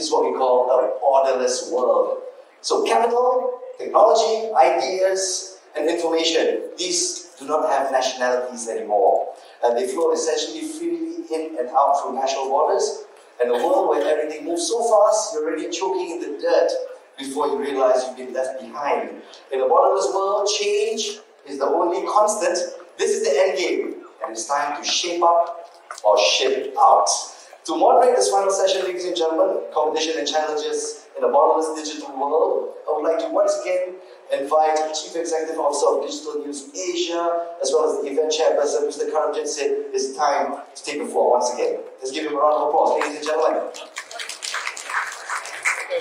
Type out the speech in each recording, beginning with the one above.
This is what we call a borderless world. So capital, technology, ideas, and information, these do not have nationalities anymore. They flow essentially freely in and out through national borders. And a world where everything moves so fast, you're already choking in the dirt before you realize you've been left behind. In a borderless world, change is the only constant. This is the end game, and it's time to shape up or shape out. To moderate this final session, ladies and gentlemen, competition and challenges in a borderless digital world, I would like to once again invite Chief Executive Officer of Digital News Asia, as well as the event chairperson, Mr. Karamjit, said it's time to take the floor once again. Let's give him a round of applause, ladies and gentlemen.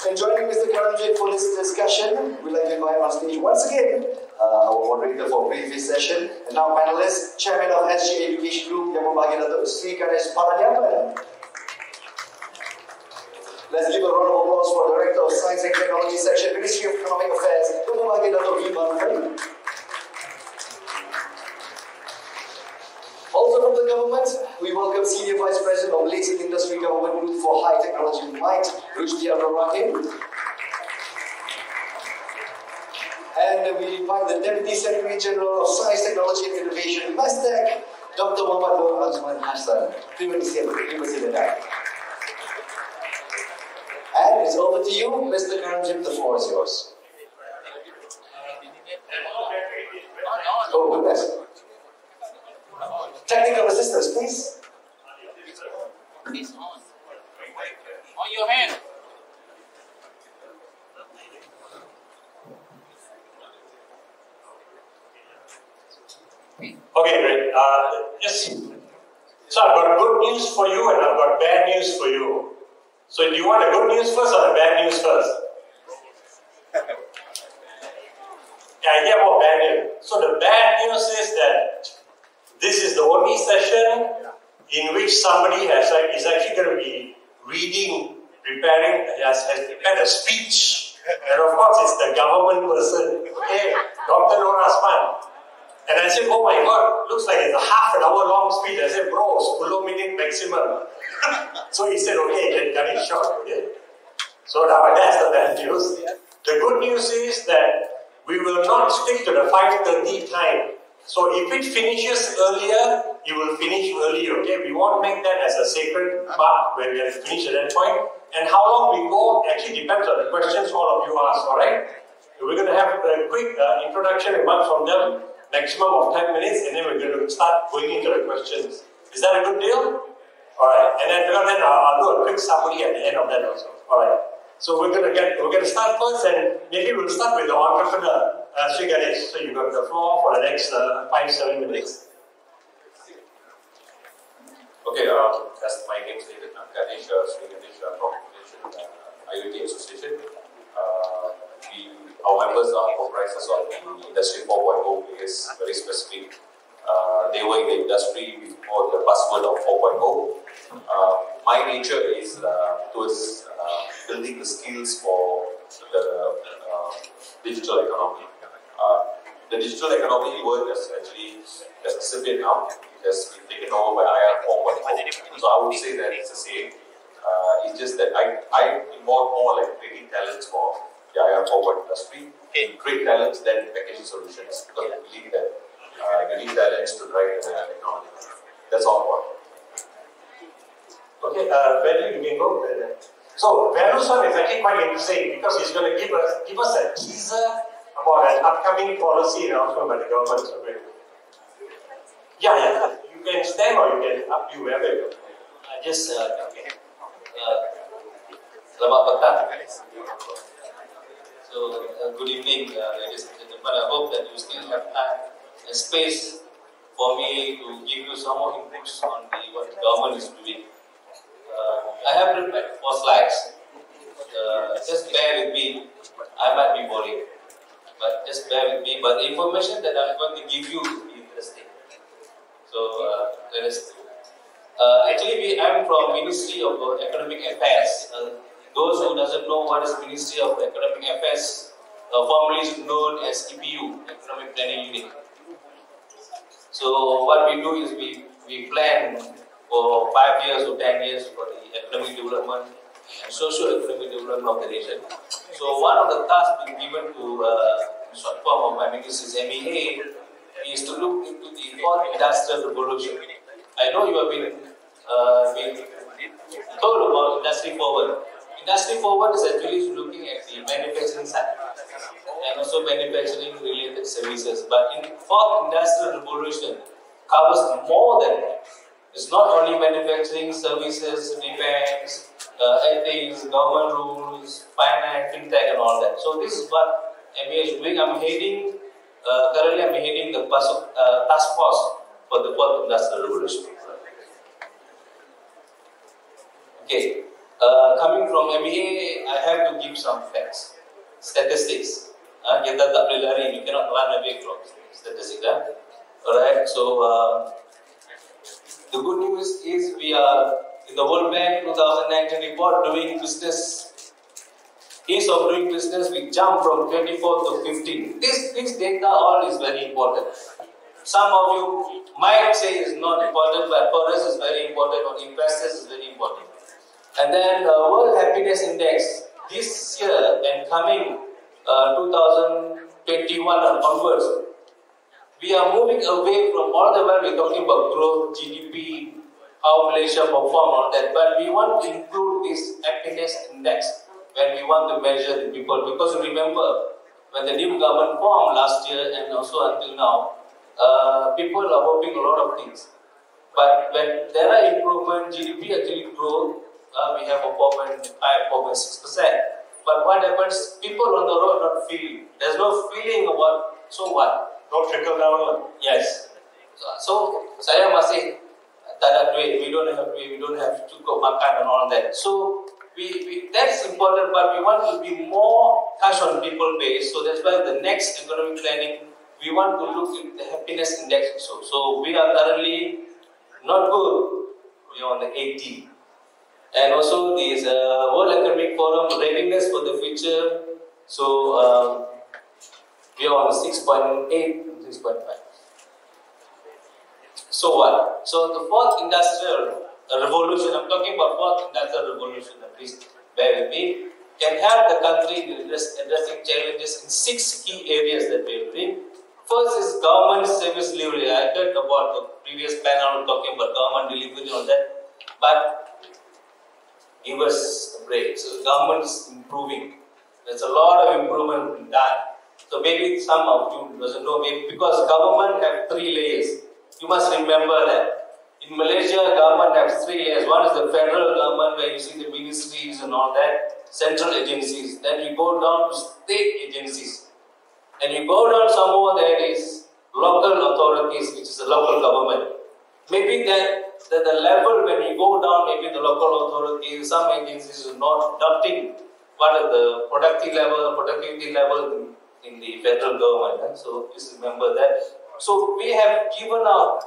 And joining Mr. Karamjit for this discussion, we'd like to invite on stage once again our moderator for previous session, and now panelist, Chairman of SG Education Group, Yang Berbahagia Datuk Sri Ganesh Padaniapan. Let's give a round of applause for Director of Science and Technology Section, Ministry of Economic Affairs, Yang Berbahagia Datuk Sri. Also from the government, we welcome Senior Vice President of Malaysian Industry Government Group for High Technology Might, Rushdie Abdul Rahim. And we invite the Deputy Secretary General of Science, Technology and Innovation, MASTEC, Dr. Muhammad Nur Azman Hassan. Terima kasih banyak. And it's over to you, Mr. Karamjit, the floor is yours. Oh, goodness. Technical assistance, please. It's on your hand. Okay, great. Yes. So I've got good news for you and I've got bad news for you. So do you want the good news first or the bad news first? Yeah, I get more bad news. So the bad news is that this is the only session in which somebody is actually going to be has prepared a speech. And of course it's the government person, okay, Dr. Nur Azman. And I said, oh my God, looks like it's a half an hour long speech. I said, bro, 10 minute maximum. So he said, okay, then cut it short, okay? So now that's the bad news. The good news is that we will not stick to the 5:30 time. So if it finishes earlier, it will finish early, okay? We won't make that as a sacred mark where we have to finish at that point. And how long we go actually depends on the questions all of you ask, alright? We're going to have a quick introduction remarks from them. Maximum of 10 minutes, and then we're going to start going into the questions. Is that a good deal? Alright, and then I'll do a quick summary at the end of that also. Alright. So we're going to start first, and maybe we'll start with the entrepreneur, Sri Ganesh. So you've got the floor for the next 5-7 minutes. Okay, as my name stated, I'm Ganesh, Sri Ganesh from IoT Association. Our members are comprisers of the Industry 4.0 players, very specific. They were in the industry before the buzzword of 4.0. My nature is towards building the skills for the digital economy. The digital economy world has disappeared now. It has been taken over by IR 4.0. So I would say that it's the same. It's just that I involve more like creating talents for the IR forward industry, create talents, then packaging solutions. Because we believe that you need talents to drive the technology. That's all for Okay, Value, you can go. So Value's one is actually quite interesting because he's going to give us a teaser about an upcoming policy announcement by the government. Yeah. You can stand or you can up you wherever you go. Selamat petang. So, good evening, ladies and gentlemen. I hope that you still have time and space for me to give you some more inputs on what the government is doing. I have prepared 4 slides. Just bear with me. I might be boring, but just bear with me. But the information that I'm going to give you will be interesting. So, let us do. Actually, I'm from Ministry of Economic Affairs. Those who doesn't know what is Ministry of Economic Affairs, formerly known as EPU, Economic Planning Unit. So what we do is we plan for 5 years or 10 years for the economic development and socio-economic development of the nation. So one of the tasks being given to short form of my ministry is MEA is to look into the fourth industrial revolution. I know you have been told about Industry Forward. Industry Forward is actually looking at the manufacturing side and also manufacturing related services. But in fourth industrial revolution covers more than that. It's not only manufacturing, services, defense, ethics, government rules, finance, fintech, and all that. So this is what MEA is doing. Currently I'm heading the task force for the fourth industrial revolution. Okay, coming from MEA, I have to give some facts, statistics. Kita tak boleh lari, we cannot run away from statistics. Alright, so the good news is we are in the World Bank 2019 report doing business. Ease of doing business, we jump from 24 to 15. This data all is very important. Some of you might say it's not important, but for us it's very important, for investors it's very important. And then World Happiness Index, this year and coming 2021 and onwards, we are moving away from all the while we're talking about growth, GDP, how Malaysia perform on that, but we want to include this happiness index when we want to measure the people, because remember, when the new government formed last year and also until now, people are hoping a lot of things. But when there are improvement, GDP actually grow, we have a 4.5, 4.6%. But what happens, people on the road not feeling. There's no feeling about, so what? No trickle down. Yes. So, saya masih tak ada duit, we don't have duit, we don't have cukup makan and all that. So, that's important, but we want to be more touch on people based. So that's why the next economic planning, we want to look at the happiness index also. So we are currently not good, we are on the 80. And also this World Economic Forum readiness for the future. So we are on 6.8, 6.5. So what? So the fourth industrial revolution, I'm talking about fourth industrial revolution, please bear with me, can help the country in addressing challenges in 6 key areas that we are doing. First is government service delivery. I heard about the previous panel talking about government delivery on that, but give us a break. So government is improving. There's a lot of improvement being done. So maybe some of you doesn't know, maybe because government have 3 layers. You must remember that. In Malaysia, government has 3 layers. One is the federal government, where you see the ministries and all that, central agencies. Then you go down to state agencies. And you go down some more, there is local authorities, which is the local government. Maybe that the level when you go down, maybe the local authorities, some agencies are not adopting what is the productivity level in the federal government. So please remember that. So we have given out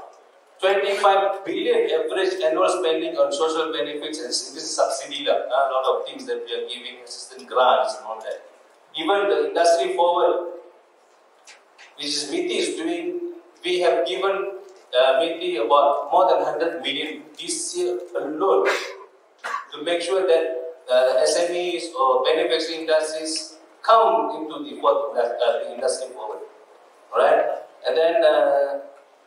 25 billion average annual spending on social benefits, and this is subsidy. A lot of things that we are giving, assistance grants and all that. Even the Industry Forward, which is MITI is doing, we have given MITI about more than 100 million this year alone to make sure that SMEs or manufacturing industries come into the fourth Industry Forward. Alright? And then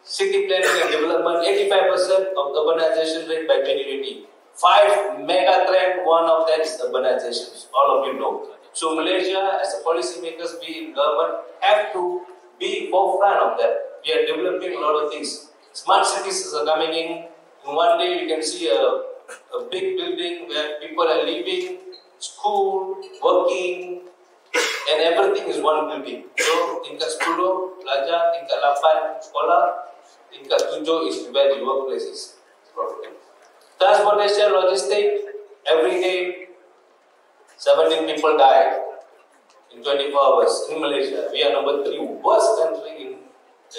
city planning and development, 85% of urbanization rate by 2020. 5 mega trend, one of that is urbanization. All of you know. So Malaysia, as a policymakers, we in government, have to be forefront of that. We are developing a lot of things. Smart cities are coming in. In one day, you can see a big building where people are living, school, working, and everything is one building. So, tingkat 10, pelajar, tingkat 8, sekolah, tingkat 7 is where the workplace is. Transportation, logistics, every day, 17 people die in 24 hours in Malaysia. We are number 3 worst country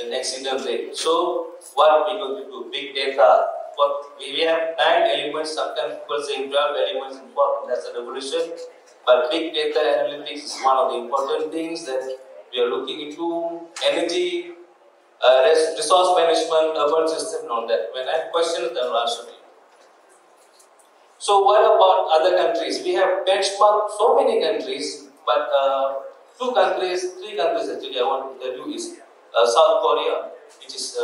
in accident rate. So, what we going to do? Big data. We have 9 elements, sometimes people say 12 elements in fourth industrial revolution. But big data analytics is one of the important things that we are looking into. Energy, resource management, urban system, and all that. When I have questions, then I'll answer you. So what about other countries? We have benchmarked so many countries, but three countries actually I want to tell you is South Korea, which is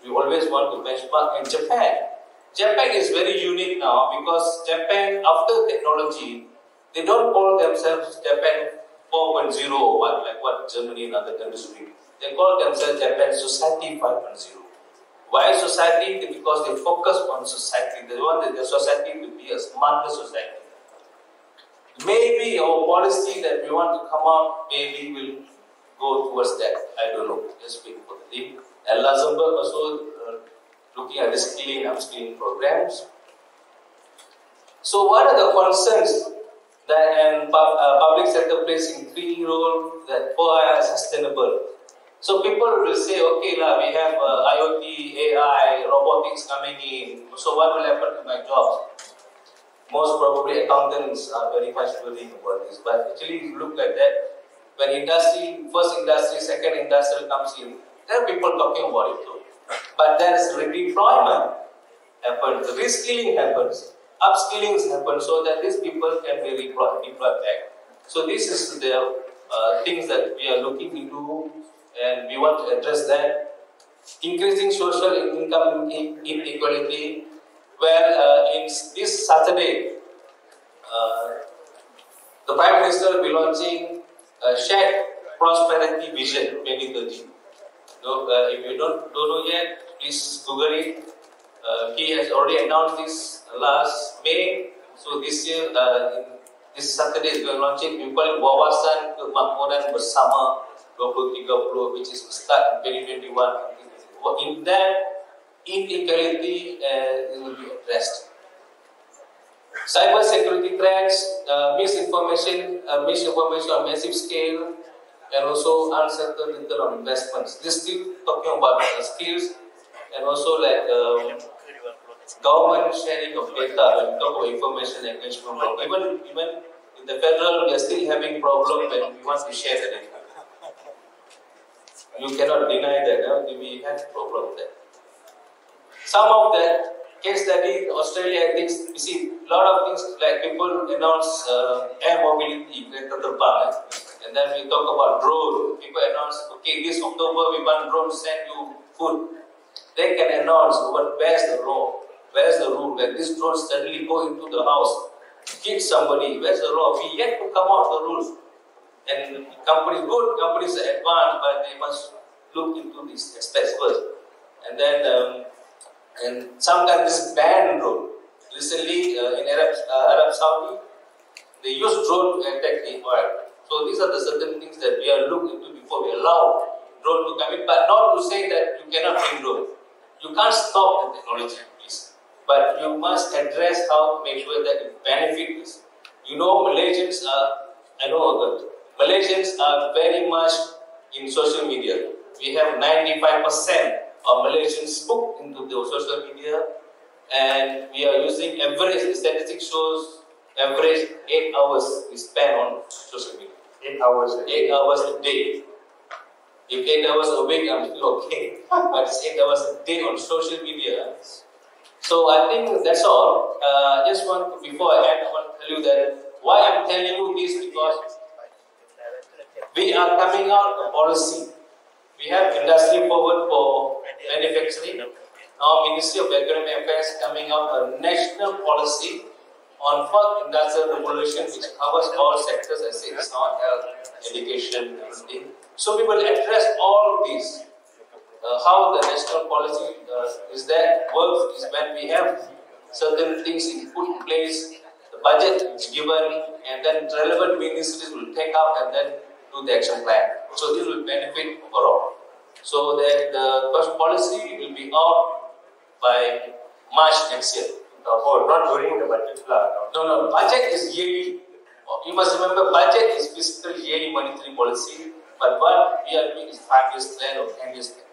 we always want to benchmark, and Japan. Japan is very unique now because Japan, after technology, they don't call themselves Japan 4.0 or what, like what Germany and other countries do. They call themselves Japan Society 5.0. Why society? Because they focus on society. They want the society to be a smarter society. Maybe our policy that we want to come out, maybe will go towards that. I don't know. Just wait for the thing. And Luxembourg also looking at the skilling, upskilling programs. So what are the concerns that public sector plays in key role that for sustainable? So people will say, okay, we have IoT, AI, robotics coming in. So what will happen to my jobs? Most probably accountants are very much worrying about this. But actually, if you look at that, when first industry, second industry comes in, there are people talking about it too. But there is redeployment happens, reskilling happens, upskilling happens, so that these people can be deployed back. So this is the things that we are looking into, and we want to address that. Increasing social income inequality. Well, in this Saturday, the Prime Minister will be launching a Shared Prosperity Vision 2030. So, if you don't know yet, please Google it. He has already announced this last May. So this year, this Saturday, is going to launch it. We call it Wawasan Kemakmuran Bersama 2030, which is start in 2021. In that, inequality will be addressed. Cyber security threats, misinformation on massive scale, and also uncertain return on investments. This still talking about skills, and also like government sharing of data when we talk about information engagement. Even in the federal, we are still having problem when we want to share the data. You cannot deny that we have problem there. Some of that case study in Australia, I think we see a lot of things like people announce air mobility, and then we talk about drone. People announce, okay, this October we want drone to send you food. They can announce, but where's the law? Where's the rule? When this drone suddenly go into the house, hit somebody, where's the law? We yet to come out the rules. And good companies are advanced, but they must look into these aspects first. And then, and some countries ban drone. Recently, in Arab Saudi, they use drone to attack the oil. So these are the certain things that we are looking into before we allow drone to come in. But not to say that you cannot bring drone. You can't stop the technology, please. But you must address how to make sure that it benefits. You know, Malaysians are very much in social media. We have 95% of Malaysians hooked into the social media, and we are using average, the statistics shows average 8 hours we spend on social media. 8 hours. 8 hours a day. If 8 hours a week, I'm still okay. But it's 8 hours a day on social media. So I think that's all. Before I end, I want to tell you that why I'm telling you this, because we are coming out a policy. We have industry forward for manufacturing. Now Ministry of Economic Affairs coming out a national policy on fourth industrial revolution, which covers all sectors. I say it's not health, education, everything. So we will address all these. How the national policy is that works is when we have certain things put in place, the budget is given, and then relevant ministries will take out and then do the action plan. So this will benefit overall. So that the first policy will be out by March next year. Oh, not during the budget plan. No, budget is yearly. You must remember, budget is fiscal yearly monetary policy, but what we are doing is 5 years plan or 10 years plan.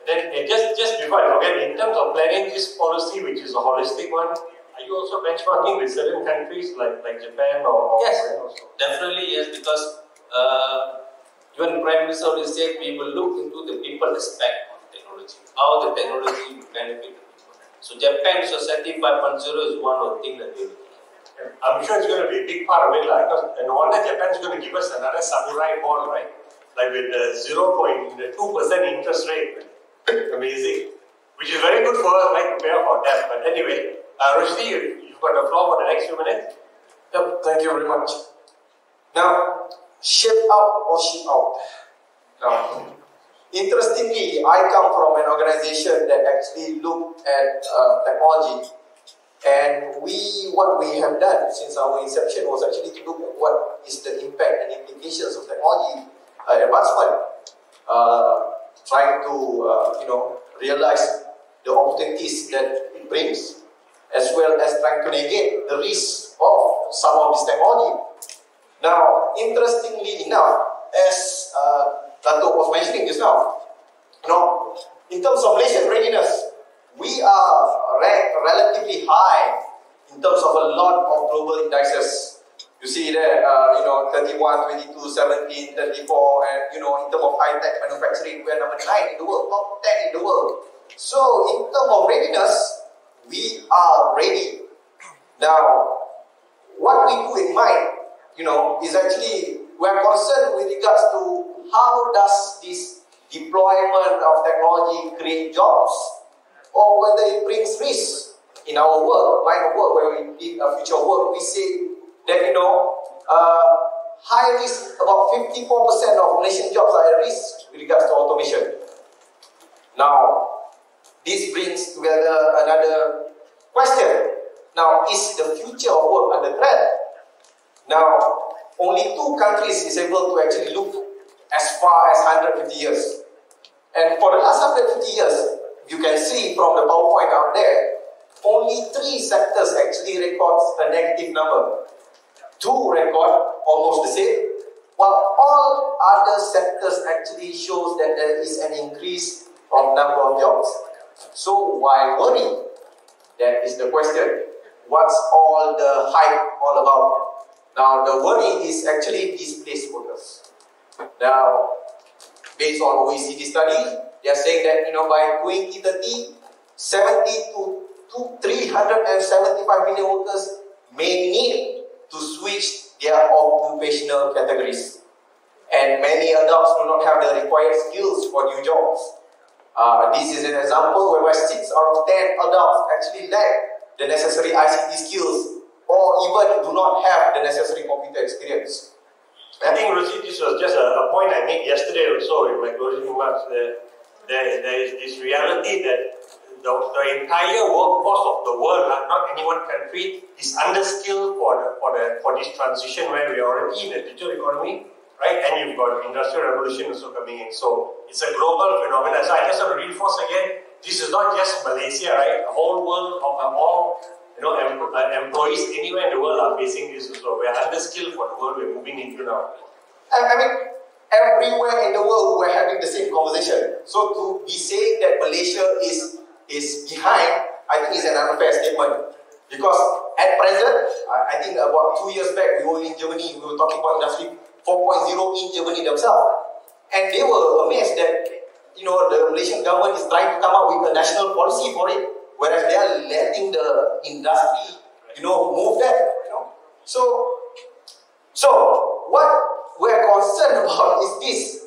Then just before I forget, in terms of planning this policy, which is a holistic one, are you also benchmarking with certain countries like Japan or yes, also? Definitely yes, because even Prime Minister already said we will look into the people aspect of technology, how the technology will benefit the people. So Japan Society 5.0 is one of the things that we do. I'm sure it's going to be a big part of it, because no wonder Japan's going to give us another samurai bond, right? Like with the 0.2% interest rate. Amazing. Which is very good for us, right, to pay off our debt. But anyway, Rushdie, you've got the floor for the next few minutes. Yep, thank you very much. Now, ship out or ship out. Now, interestingly, I come from an organization that actually looked at technology, and what we have done since our inception was actually to look at what is the impact and implications of technology advancement, trying to realize the opportunities that it brings, as well as trying to negate the risks of some of this technology. Now, interestingly enough, as Dato was mentioning just now, in terms of Malaysian readiness, we are ranked relatively high in terms of a lot of global indices. You see there, 31, 22, 17, 34, and in terms of high-tech manufacturing, we are number 9 in the world, top 10 in the world. So, in terms of readiness, we are ready. Now, what we do in mind, is actually, we are concerned with regards to how does this deployment of technology create jobs, or whether it brings risk in our work, line of work, where we did future work. We say that, high risk, about 54% of Malaysian jobs are at risk with regards to automation. Now, this brings together another question. Now, is the future of work under threat? Now, only 2 countries is able to actually look as far as 150 years. And for the last 150 years, you can see from the PowerPoint out there, only 3 sectors actually records a negative number. 2 record almost the same, while all other sectors actually shows that there is an increase of number of jobs. So why worry? That is the question. What's all the hype all about? Now, the worry is actually displaced workers. Now, based on OECD study, they are saying that by 2030, 70 to 375 million workers may need to switch their occupational categories. And many adults do not have the required skills for new jobs. This is an example whereby 6 out of 10 adults actually lack the necessary ICT skills, or even do not have the necessary computer experience. I think, Rusi, this was just a point I made yesterday also in my closing remarks. There is this reality that the entire workforce of the world, not any one country, is underskilled for this transition where we are already in a digital economy, right? And you've got industrial revolution also coming in. So it's a global phenomenon. So I just want to reinforce again, this is not just Malaysia, right? The whole world of all employees anywhere in the world are facing this also. We are underskilled for the world we're moving into now. I mean, everywhere in the world we're having the same conversation. So to be saying that Malaysia is behind, I think is an unfair statement. Because at present, I think about 2 years back, we were in Germany, we were talking about Industry 4.0 in Germany themselves. And they were amazed that, the Malaysian government is trying to come up with a national policy for it, whereas they are letting the industry, move that, So, what we're concerned about is this.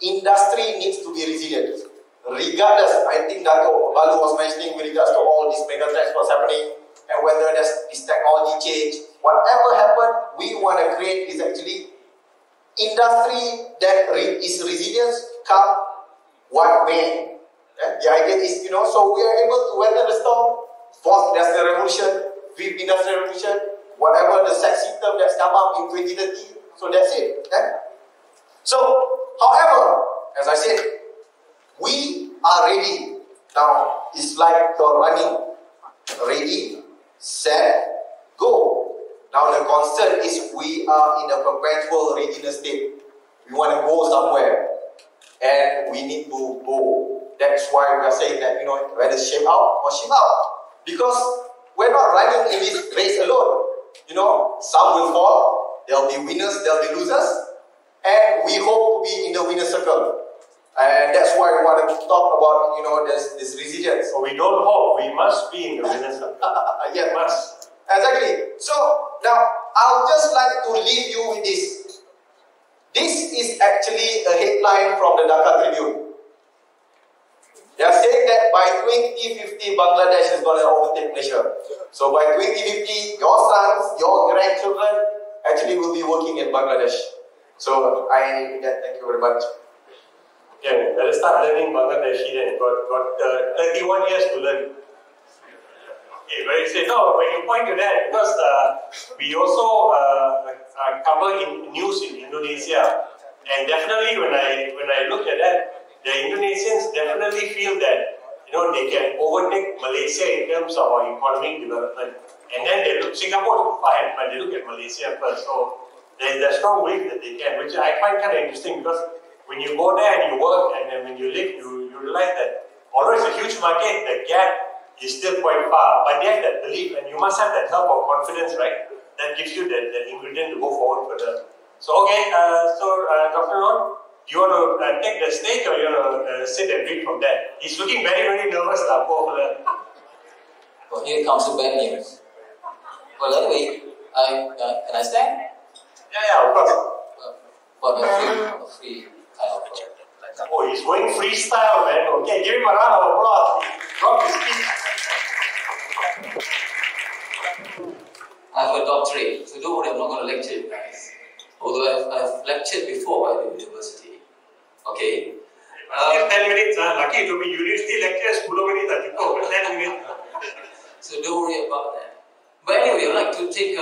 Industry needs to be resilient. Regardless, I think Dato' Balu was mentioning with regards to all these mega trends what's happening, and whether there's this technology change, whatever happened, we want to create is actually industry that is resilient, come what may. The idea is, so we are able to weather the storm, 4th Industrial Revolution, 5th Industrial Revolution, whatever the sexy term that's come up in 2030, so that's it. So, however, as I said, we are ready. Now, it's like you're running. Ready, set, go. Now the concern is we are in a perpetual readiness state. We want to go somewhere. And we need to go. That's why we are saying that, whether shape out or ship out. Because we're not running in this race alone. Some will fall. There'll be winners, there'll be losers. And we hope to be in the winner circle. And that's why we want to talk about, this resilience. So we don't hope, we must be in the winner's circle. Yeah, Must. exactly. So now I'll just like to leave you with this. This is actually a headline from the Dhaka Tribune. They are saying that by 2050, Bangladesh is going to overtake Malaysia. So by 2050, your sons, your grandchildren actually will be working in Bangladesh. So thank you very much. Yeah, let us start learning Bangladeshi then. Got 31 years to learn. Okay, but you say, no, when you point to that, because we also cover in news in Indonesia, and definitely when I look at that, the Indonesians definitely feel that they can overtake Malaysia in terms of our economic development, and then they look Singapore too far, but they look at Malaysia first. So there's a strong belief that they can, which I find kind of interesting because when you go there and you work and then when you live, you realize that although it's a huge market, the gap is still quite far. But there's that belief, and you must have that help of confidence, right? That gives you that ingredient to go forward further. So, okay, Dr. Ron, do you want to take the stage or you want to sit and read from there? He's looking very, very nervous now. Well, here comes the bad news. Well, anyway, can I stand? Yeah, of course. But a free kind of. Oh, he's going freestyle, man. Okay, give him a round of applause. Drop his speech. I have a doctorate, so don't worry, I'm not going to lecture you guys. Although I've lectured before at the university. Okay? 10 minutes, lucky to be university lecture, 10 minutes, 10 minutes. So don't worry about that. But anyway, I'd like to take I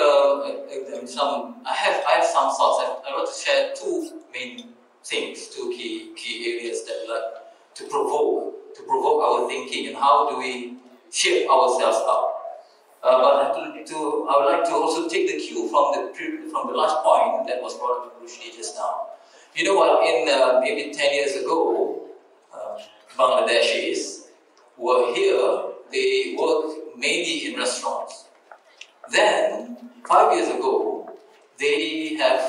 have some thoughts. I'd like to share two main things, two key areas that I'd like to provoke our thinking and how do we shape ourselves up. But I would like to also take the cue from the last point that was brought up by Rushdi just now. You know what? In maybe 10 years ago, Bangladeshis were here. They worked mainly in restaurants. Then 5 years ago, they have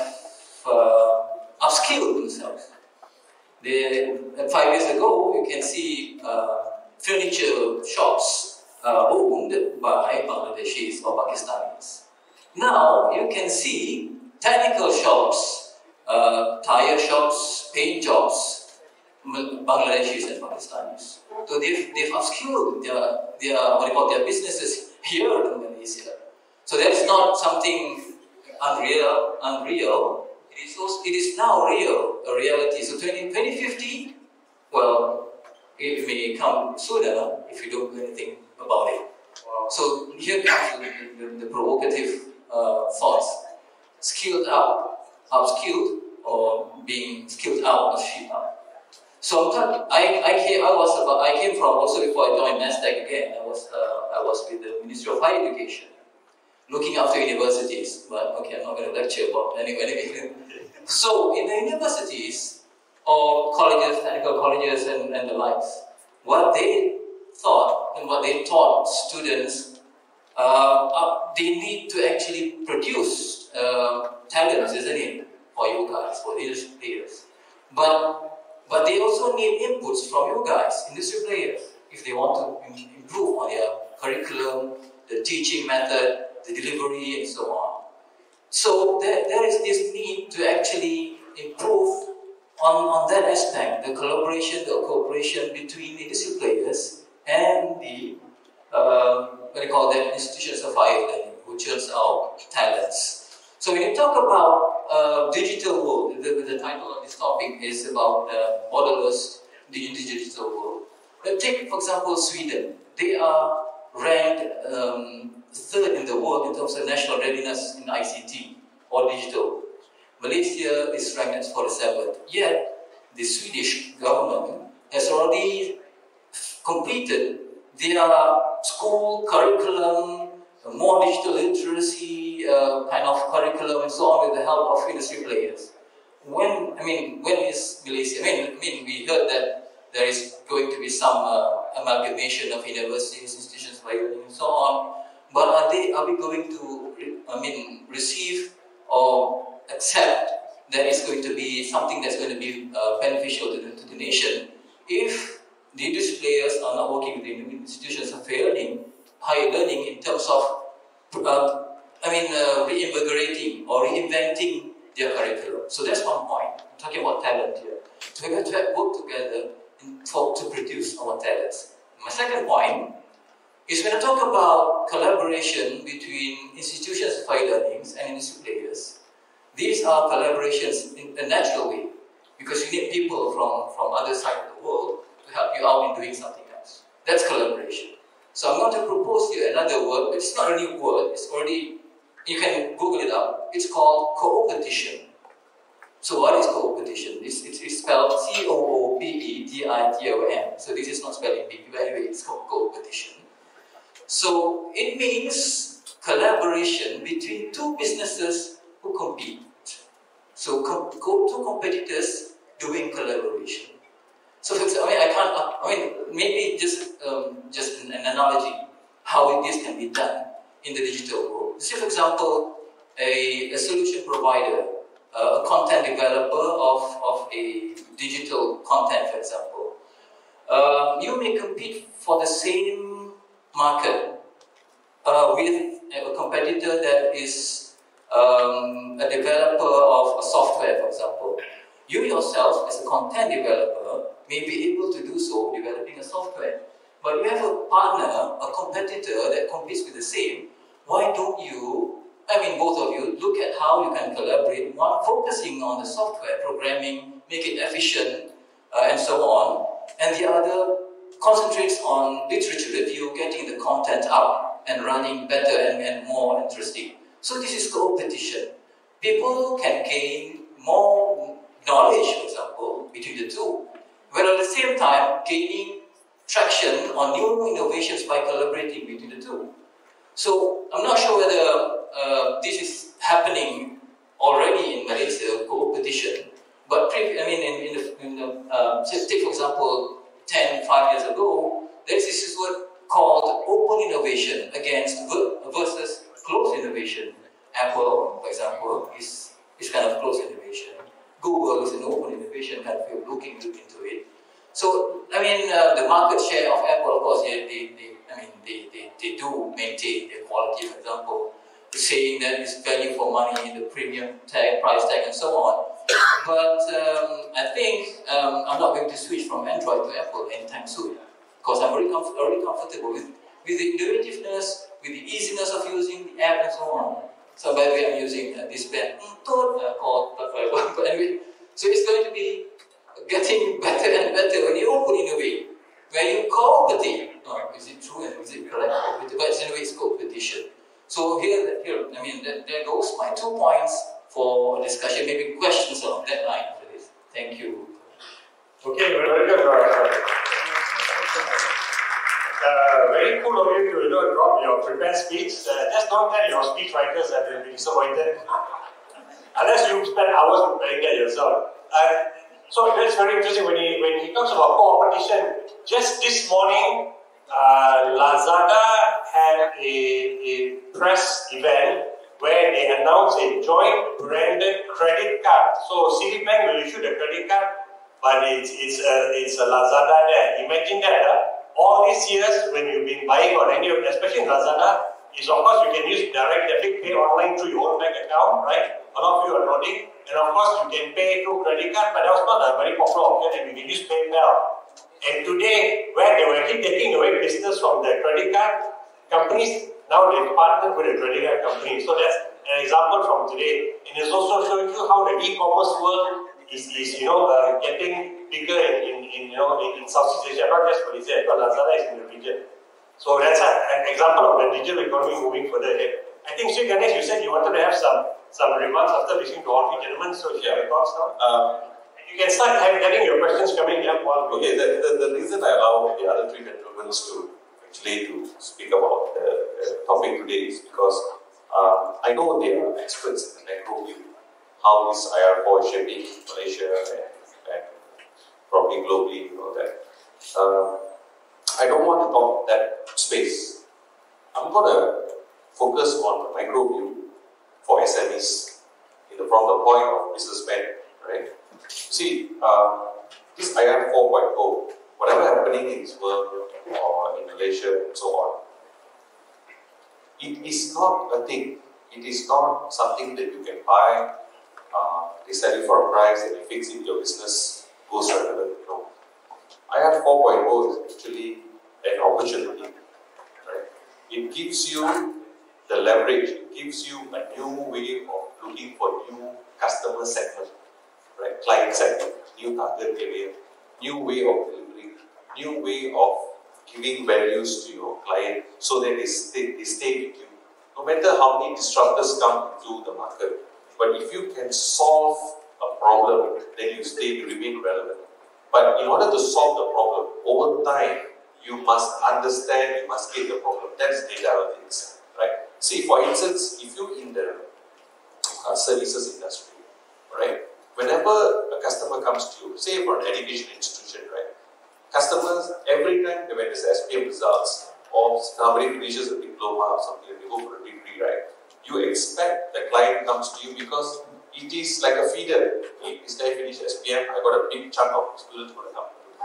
upskilled themselves. 5 years ago, you can see furniture shops owned by Bangladeshis or Pakistanis. Now you can see technical shops, tire shops, paint jobs, Bangladeshis and Pakistanis. So they've upskilled their businesses here in Malaysia. So that is not something unreal. It is now a reality. So 2050, well, it may come sooner if you don't do anything about it. Wow. So here comes the provocative thoughts. Skilled up, upskilled, or being skilled out or shit up. So I came from also before I joined NASDAQ again. I was with the Ministry of Higher Education, looking after universities. But okay, I'm not going to lecture about anyway. So in the universities or colleges, technical colleges, and the likes, what they thought and what they taught students, they need to actually produce talents, isn't it, for you guys, for leadership players. But they also need inputs from you guys, industry players, if they want to improve on their curriculum, the teaching method, the delivery, and so on. So there is this need to actually improve on that aspect, the collaboration, the cooperation between industry players and the institutions of higher learning, who churns out talents. So when you talk about digital world, the title of this topic is about Borderless, the digital world. Take, for example, Sweden. They are ranked third in the world in terms of national readiness in ICT or digital. Malaysia is ranked as 47th. Yet, the Swedish government has already completed their school curriculum, more digital literacy kind of curriculum, and so on with the help of industry players. When is Malaysia? We heard that there is going to be some amalgamation of universities, institutions, and so on. But are we going to receive or accept that is going to be something that's going to be beneficial to the nation if the industry players are not working with the institutions of higher learning in terms of reinvigorating or reinventing their curriculum. So that's one point. I'm talking about talent here. So we're going to work together to produce our talents. My second point is when I talk about collaboration between institutions of higher learning and industry players, these are collaborations in a natural way because you need people from other side of the world to help you out in doing something else. That's collaboration. So I'm going to propose here another word. It's not a new word. It's already, you can Google it up. It's called co-opetition. So what is co-opetition? It's spelled C-O-O-P-E-T-I-T-O-N. So this is not spelling bee, but anyway, it's called co-opetition. So it means collaboration between two businesses who compete. So two competitors doing collaboration. So for example, maybe just an analogy how this can be done in the digital world. Say for example, a solution provider, a content developer of a digital content, for example. You may compete for the same market with a competitor that is a developer of a software, for example. You yourself, as a content developer, may be able to do so developing a software. But you have a partner, a competitor that competes with the same. Why don't you, both of you, look at how you can collaborate, one focusing on the software, programming, make it efficient, and so on, and the other concentrates on literature review, getting the content out and running better and more interesting. So this is co-opetition. People can gain more knowledge, for example, between the two, while at the same time gaining traction on new innovations by collaborating between the two. So I'm not sure whether this is happening already in Malaysia, co-opetition, but take for example, 5 years ago, there's this word called open innovation versus closed innovation. Apple, for example, is kind of closed innovation. Google is an open innovation, kind of looking into it. So, the market share of Apple, of course, they do maintain their quality. For example, saying that it's value for money in the premium tag, price tag, and so on. But I think I'm not going to switch from Android to Apple anytime soon, because I'm already comfortable with the innovativeness, with the easiness of using the app, and so on. So by the way, I'm using this pen called but anyway, so it's going to be getting better and better when you open innovate, when you co-opete. Is it true and is it correct? But anyway, it's co-opetition. So here, there goes my 2 points for discussion. Maybe questions on that line for this. Thank you. Okay, very good. Very cool of you to drop your prepared speech. Just don't tell your speech writers that they'll be disappointed. Unless you spend hours preparing that yourself. So that's very interesting when he talks about co-opetition. Just this morning, Lazada had a press event where they announced a joint branded credit card. So Citibank will issue the credit card, but it's a Lazada there. Imagine that. All these years when you've been buying on any of, especially in Lazada, is of course you can use direct debit pay online through your own bank account, right? A lot of you are nodding. And of course you can pay through credit card, but that was not a very popular option, and you can use PayPal. And today, where they were actually taking away business from the credit card companies, now they've partnered with the credit card company. So that's an example from today. And it's also showing you how the e-commerce world is getting bigger in Southeast Asia, not just Malaysia, because Lazada is in the region. So that's an example of the digital economy moving further ahead. I think, Sri Ganesh, you said you wanted to have some remarks after listening to all three gentlemen, so share your thoughts now. You can start getting your questions coming here. Okay, the reason I allow the other three gentlemen to speak about the topic today is because I know they are experts in the macro view, how this IR4 is shaping Malaysia and probably globally, that. I don't want to talk that space. I'm going to focus on the micro view for SMEs from the point of businessman, right? See, this IR 4.0, whatever happening in this world or in Malaysia and so on, it is not a thing. It is not something that you can buy. They sell you for a price and you fix it. Your business goes relevant. No. IR 4.0 is actually an opportunity, right? It gives you the leverage. It gives you a new way of looking for new customer segment, right? Client segment, new target area, new way of delivering, new way of giving values to your client so that they stay with you. No matter how many disruptors come into the market, but if you can solve a problem, then you remain relevant. But in order to solve the problem, over time, you must understand, you must get the problem. That's data analytics, right? See, for instance, if you're in the services industry, right? Whenever a customer comes to you, say for an education institution, right? Customers, every time when there's SPM results, or somebody finishes a diploma or something, and they go for a degree, right? You expect the client comes to you because it is like a feeder. This guy finished SPM, I got a big chunk of students going to come to me.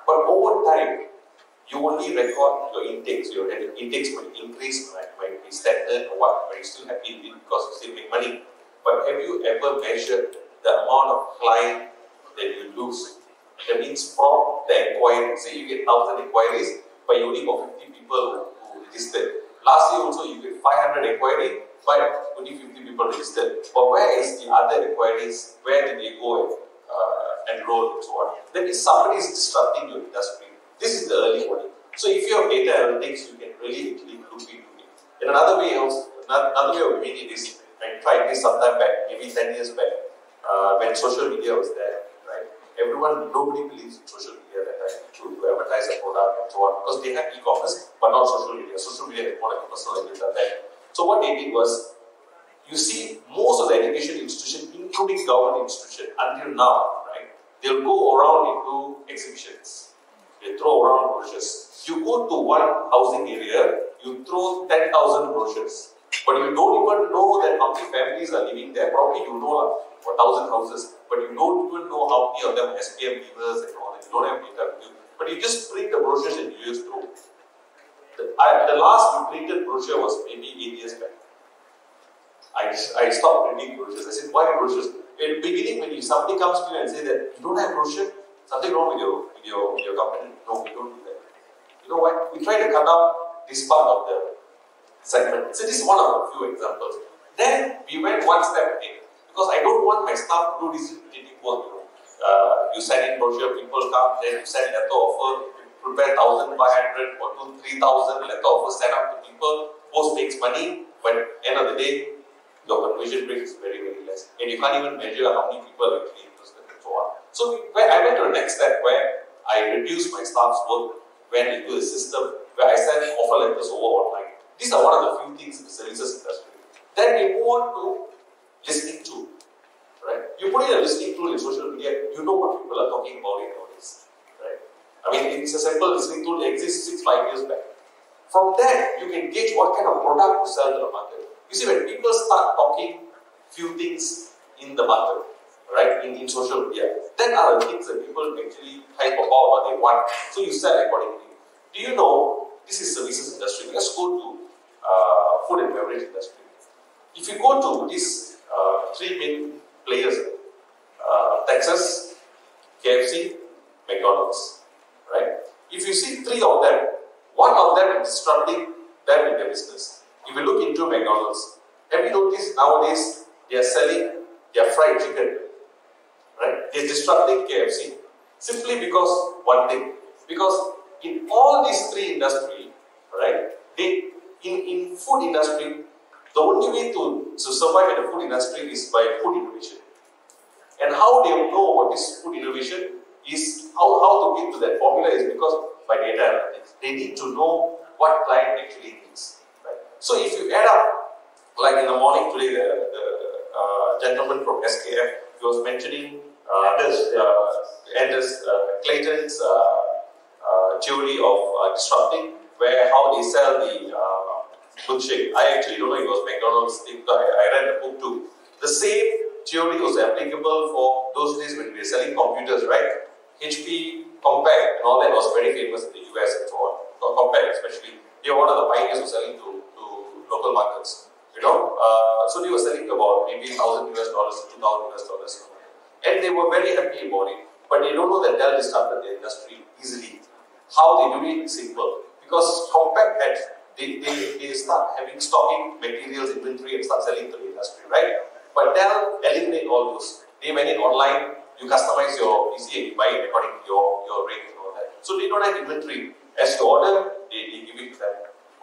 But over time, you only record your intakes. Your intakes might increase, might be stagnant or what, but you're still happy with it because you still make money. But have you ever measured the amount of client that you lose? That means from the inquiry, say you get 1,000 inquiries, but you only got 50 people who registered. Last year also you get 500 inquiries, but only 50 people registered. But where is the other inquiries? Where did they go and enroll and so on? That means somebody is disrupting your industry. This is the early warning. So if you have data analytics, you can really actually look into it. In another way of doing it is, I tried this sometime back, maybe 10 years back, when social media was there, right? Nobody believes in social media that time to advertise a product and so on, because they have e-commerce, but not social media. Social media is more like a personal and that. So what they did was, you see most of the education institutions, including government institutions, until now, right? They'll go around into exhibitions. They throw around brochures. You go to one housing area, you throw 10,000 brochures. But you don't even know that how many families are living there. Probably you know 1,000 houses, but you don't even know how many of them are SPM leavers and all that. You don't have data with you. But you just print the brochures and you just throw. The last we printed brochure was maybe 8 years back. I stopped printing brochures. I said, why brochures? In the beginning, when somebody comes to you and says that you don't have brochure, something wrong with your company. No, we don't do that. You know what? We try to cut out this part of the segment. So this is one of a few examples. Then we went one step ahead. Because I don't want my staff to do this repetitive work. You send in brochure, people come, then you send letter offer, prepare 1,500 or 3,000 letter offer, send out to people, post makes money, but end of the day, your conversion rate is very, very less. And you can't even measure how many people are actually interested and so on. So I went to the next step where I reduced my staff's work, went into a system where I send offer letters over online. These are one of the few things in the services industry. Then we move on to listening tool. Right? You put in a listening tool in social media, you know what people are talking about it nowadays. Right? I mean, it's a simple listening tool that exists 5 years back. From that, you can gauge what kind of product to sell to the market. You see, when people start talking few things in the market, right, in social media, then are the things that people actually hype about or they want. So you sell accordingly. Do you know, this is services industry. Let's go to food and beverage industry. If you go to these three main players, Texas, KFC, McDonald's, right? If you see three of them, one of them is disrupting them in their business. If you look into McDonald's, have you noticed nowadays they are selling their fried chicken, right? They're disrupting KFC simply because one thing. Because in all these three industries, right? In food industry, the only way to survive in the food industry is by food innovation. And how they know what is food innovation is how to get to that formula is because by data analytics. They need to know what client actually needs. Right? So if you add up, like in the morning today, the gentleman from SKF, he was mentioning Clayton's theory of disrupting, where how they sell the milkshake. I actually don't know if it was McDonald's thing. I read the book too. The same theory was applicable for those days when we were selling computers, right? HP, Compaq, and all that was very famous in the US and so on. So Compaq, especially, they were one of the pioneers of selling to local markets. So they were selling about maybe $1,000 US to $2,000 US, and they were very happy about it. But they don't know that Dell disrupted the industry easily. How they do it simple, because Compaq had they start having stocking materials, inventory, and start selling to the industry, right? But Dell eliminate all those. They went in online, you customize your PC and you buy it according to your rate and all that. So they don't have inventory. As you order, they give it to them.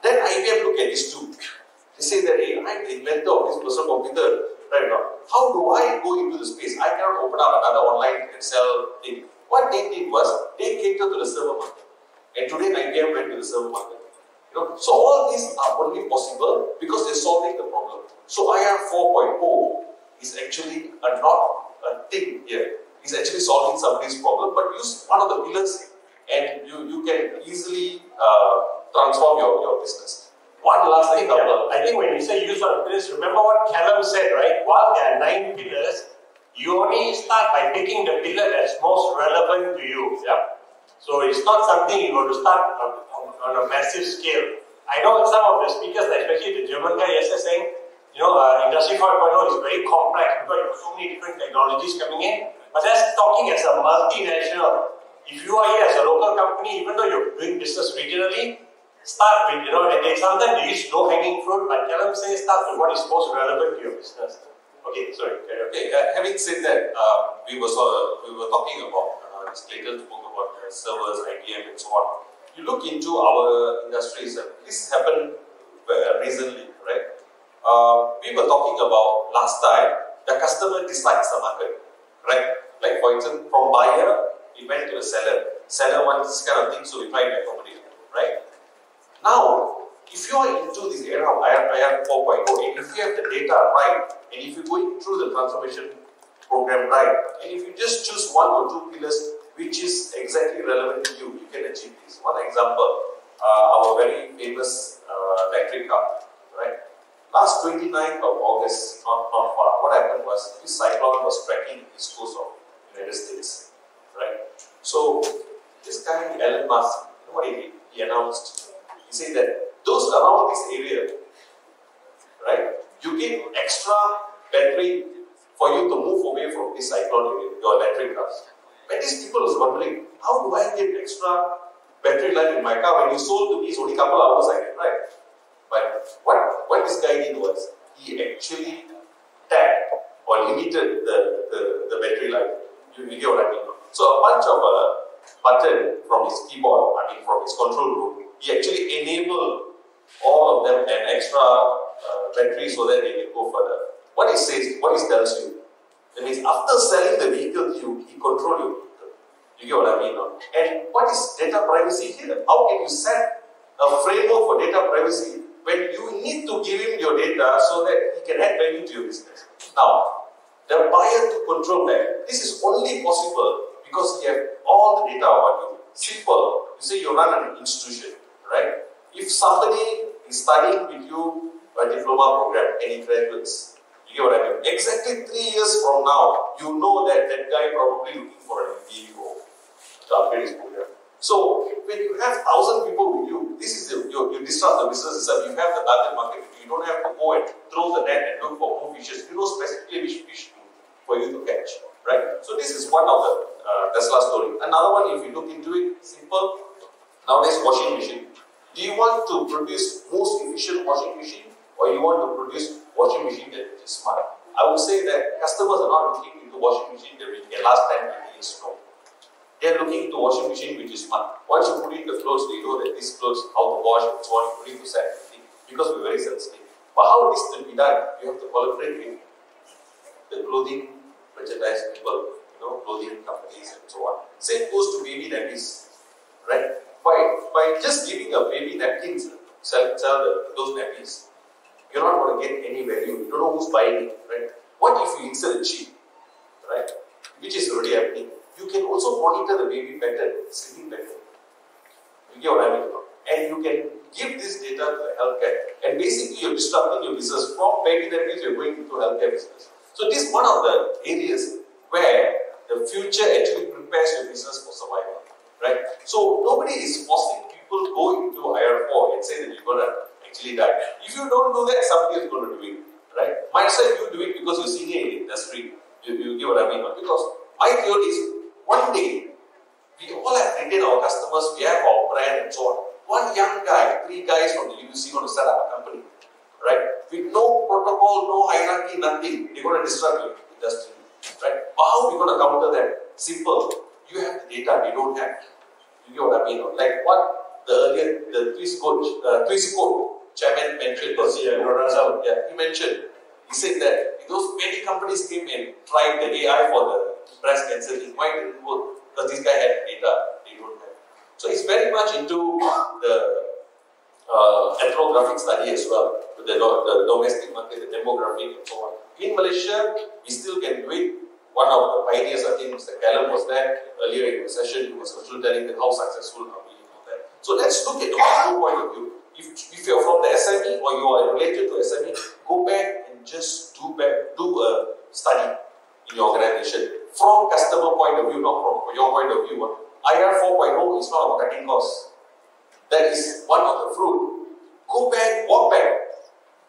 Then IBM look at this too. They say that, hey, I'm the inventor of this personal computer right now. How do I go into the space? I cannot open up another online and sell thing. What they did was, they catered to the server market. And today IBM went to the server market. So all these are only possible because they're solving the problem. So IR 4.0 is actually not a thing here. It's actually solving somebody's problem, but use one of the pillars and you can easily transform your business. One last example. I think when you say use one of the pillars, remember what Callum said, right? While there are 9 pillars, you only start by picking the pillar that's most relevant to you. Yeah? So it's not something you got to start on a massive scale. I know some of the speakers, especially the German guy yesterday saying, Industry 4.0 is very complex because you have so many different technologies coming in. But that's talking as a multinational. If you are here as a local company, even though you're doing business regionally, start with, and sometimes you use low-hanging fruit, but Callum says start with what is most relevant to your business. Okay, sorry. Okay, having said that, we were talking about this Clayton spoke about servers, IBM, and so on. You look into our industries, this happened recently, right? We were talking about last time, the customer dislikes the market, right? Like for instance, from buyer, it went to the seller. Seller wants this kind of thing, so we try to accommodate, right? Now, if you are into this era of IR 4.0, and if you have the data right, and if you're going through the transformation program right, and if you just choose one or two pillars which is exactly relevant to you, you can achieve this. One example, our very famous electric car, right? Last 29th of August, not far, what happened was this cyclone was tracking the east coast of the United States, right? So this guy, Elon Musk, you know what he did? He announced, he said that those around this area, right, you get extra battery for you to move away from this cyclone area, your electric cars. And these people was wondering, how do I get extra battery life in my car when you sold to me it's only a couple of hours I get, right? But what this guy did was, he actually tagged or limited the battery life. You get what I mean? So a bunch of button from his keyboard, from his control room, he actually enabled all of them an extra battery so that they can go further. What he tells you, that means after selling the vehicle to you, he controls your vehicle. You get what I mean? And what is data privacy here? How can you set a framework for data privacy when you need to give him your data so that he can add value to your business? Now, the buyer to control that, this is only possible because you have all the data about you. Simple. You say you run an institution, right? If somebody is studying with you a diploma program and he graduates, you get what I mean? Exactly 3 years from now, you know that guy probably looking for an MBA to upgrade his program. So when you have 1,000 people with you, this is you disrupt the business itself. You have the target market. You don't have to go and throw the net and look for more fishes. You know specifically which fish for you to catch, right? So this is one of the Tesla story. Another one, if you look into it, simple. Nowadays, washing machine. Do you want to produce most efficient washing machine, or you want to produce washing machine that is smart? I would say that customers are not looking into washing machine that will last 10, 20 years. No. They are looking into washing machine which is smart. Once you put in the clothes, they know that these clothes, how to wash and so on, you need to set everything because we're very sensitive. But how this will be done, you have to collaborate with the clothing merchandise people, clothing companies and so on. Same goes to baby nappies, right? By just giving a baby napkins, sell those nappies, you're not going to get any value. You don't know who's buying it, right? What if you insert a chip, right? Which is already happening. You can also monitor the baby pattern, sleeping pattern. You get what I mean? And you can give this data to the healthcare. And basically, you're disrupting your business. From baby nappies, you're going into healthcare business. So this is one of the areas where the future actually prepares your business for survival, right? So nobody is forcing people to go into IR4 and say that you're going to actually die. If you don't do that, somebody is going to do it, right? Might say you do it because you're senior in the industry. You get what I mean? Because my theory is one day we all have retained our customers, we have our brand and so on. One young guy, 3 guys from the UC want to set up a company, right? With no protocol, no hierarchy, nothing. They're going to disrupt your industry, right? But how are we going to counter that? Simple. You have the data, they don't have. You get what I mean? Like what the Twist Code chairman mentioned. He mentioned. He said that those many companies came and tried the AI for the breast cancer thing. Why didn't it work? Because this guy had data, they don't have. So it's very much into the ethnographic study as well, with the domestic market, the demographic and so on. In Malaysia, we still can do it. One of the pioneers, I think Mr. Callum was there earlier in the session. He was also telling that how successful are we and all that. So let's look at the macro point of view. If you're from the SME or you are related to SME, go back and just do a study in your organization from customer point of view, not from your point of view. IR 4.0 is not about cutting costs. That is one of the fruit. Go back, walk back.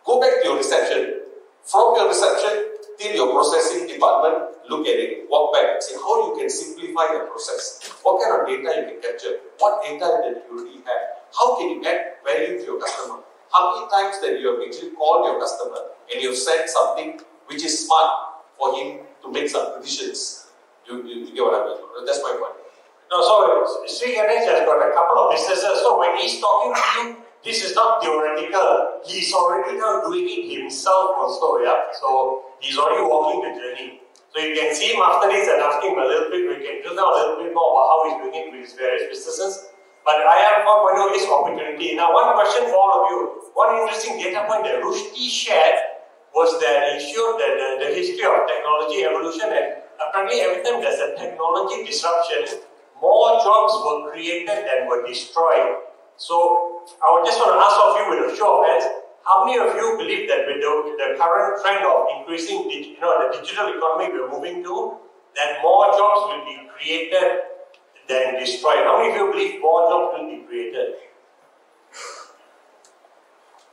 Go back to your reception. From your reception till your processing department, look at it. Walk back and see how you can simplify the process. What kind of data you can capture. What data that you already have. How can you add value to your customer. How many times that you have actually called your customer and you have said something which is smart for him to make some decisions. You get what I mean? That's my point. No, so Sri Ganesh has got a couple of businesses. So when he's talking to you, this is not theoretical. He's already now doing it himself also, yeah. So he's already walking the journey. So you can see him after this and ask him a little bit. We can drill down a little bit more about how he's doing it with his various businesses. But IR 4.0 is opportunity. Now, one question for all of you. One interesting data point that Rushdie shared was that he showed that the history of technology evolution, and apparently every time there's a technology disruption, more jobs were created than were destroyed. So I would just want to ask of you with a show of hands, how many of you believe that with the current trend of increasing the digital economy we're moving to, that more jobs will be created than destroyed? How many of you believe more jobs will be created?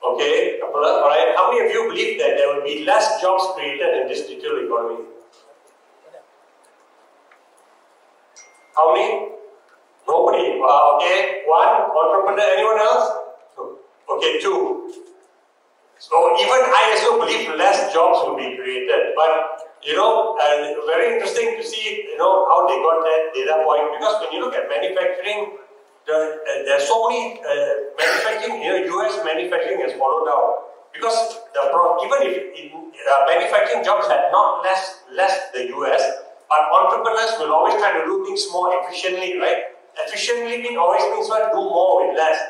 Okay, alright. How many of you believe that there will be less jobs created in this digital economy? How many? Nobody. Wow, okay. 1 entrepreneur. Anyone else? Okay, 2. So even I also believe less jobs will be created. But very interesting to see how they got that data point, because when you look at manufacturing, there's so many manufacturing. US manufacturing has followed down because even if manufacturing jobs had not less the US. But entrepreneurs will always try to do things more efficiently, right? Efficiently always means do more with less.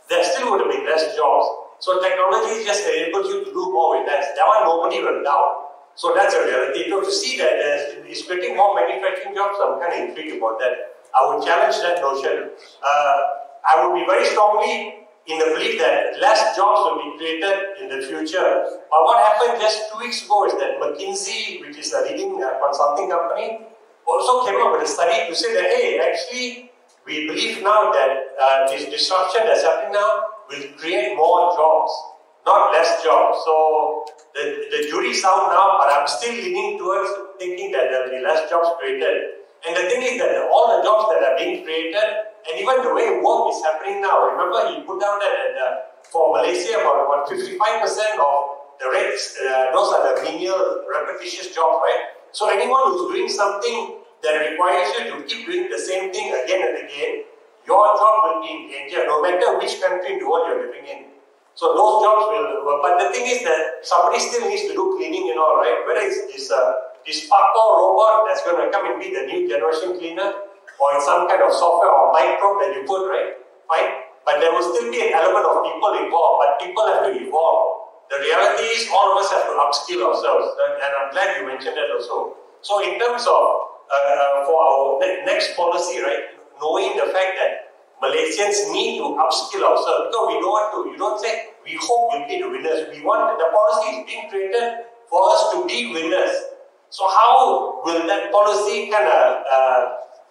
There still would have been less jobs. So technology just enables you to do more with less. That one nobody will doubt. So that's a reality. So to see that it's creating more manufacturing jobs, I'm kind of intrigued about that. I would challenge that notion. I would be very strongly in the belief that less jobs will be created in the future. But what happened just 2 weeks ago is that McKinsey, which is a leading consulting company, also came up with a study to say that, hey, actually, we believe now that this disruption that's happening now will create more jobs, not less jobs. So the jury's out now, but I'm still leaning towards thinking that there will be less jobs created. And the thing is that all the jobs that are being created, and even the way work is happening now, remember he put down that for Malaysia, about 55% of the rates, those are the menial, repetitious jobs, right? So anyone who's doing something that requires you to keep doing the same thing again and again, your job will be in danger, no matter which country in the world you're living in. So those jobs will, but the thing is that somebody still needs to do cleaning and all, right? Whether it's this parkour robot that's going to come and be the new generation cleaner, or in some kind of software or microbe that you put, right? Fine. But there will still be an element of people involved, but people have to evolve. The reality is all of us have to upskill ourselves, and I'm glad you mentioned that also. So in terms of, for our next policy, right, knowing the fact that Malaysians need to upskill ourselves, because we don't want to, you don't say, we hope we'll be the winners. We want, the policy is being created for us to be winners. So how will that policy kind of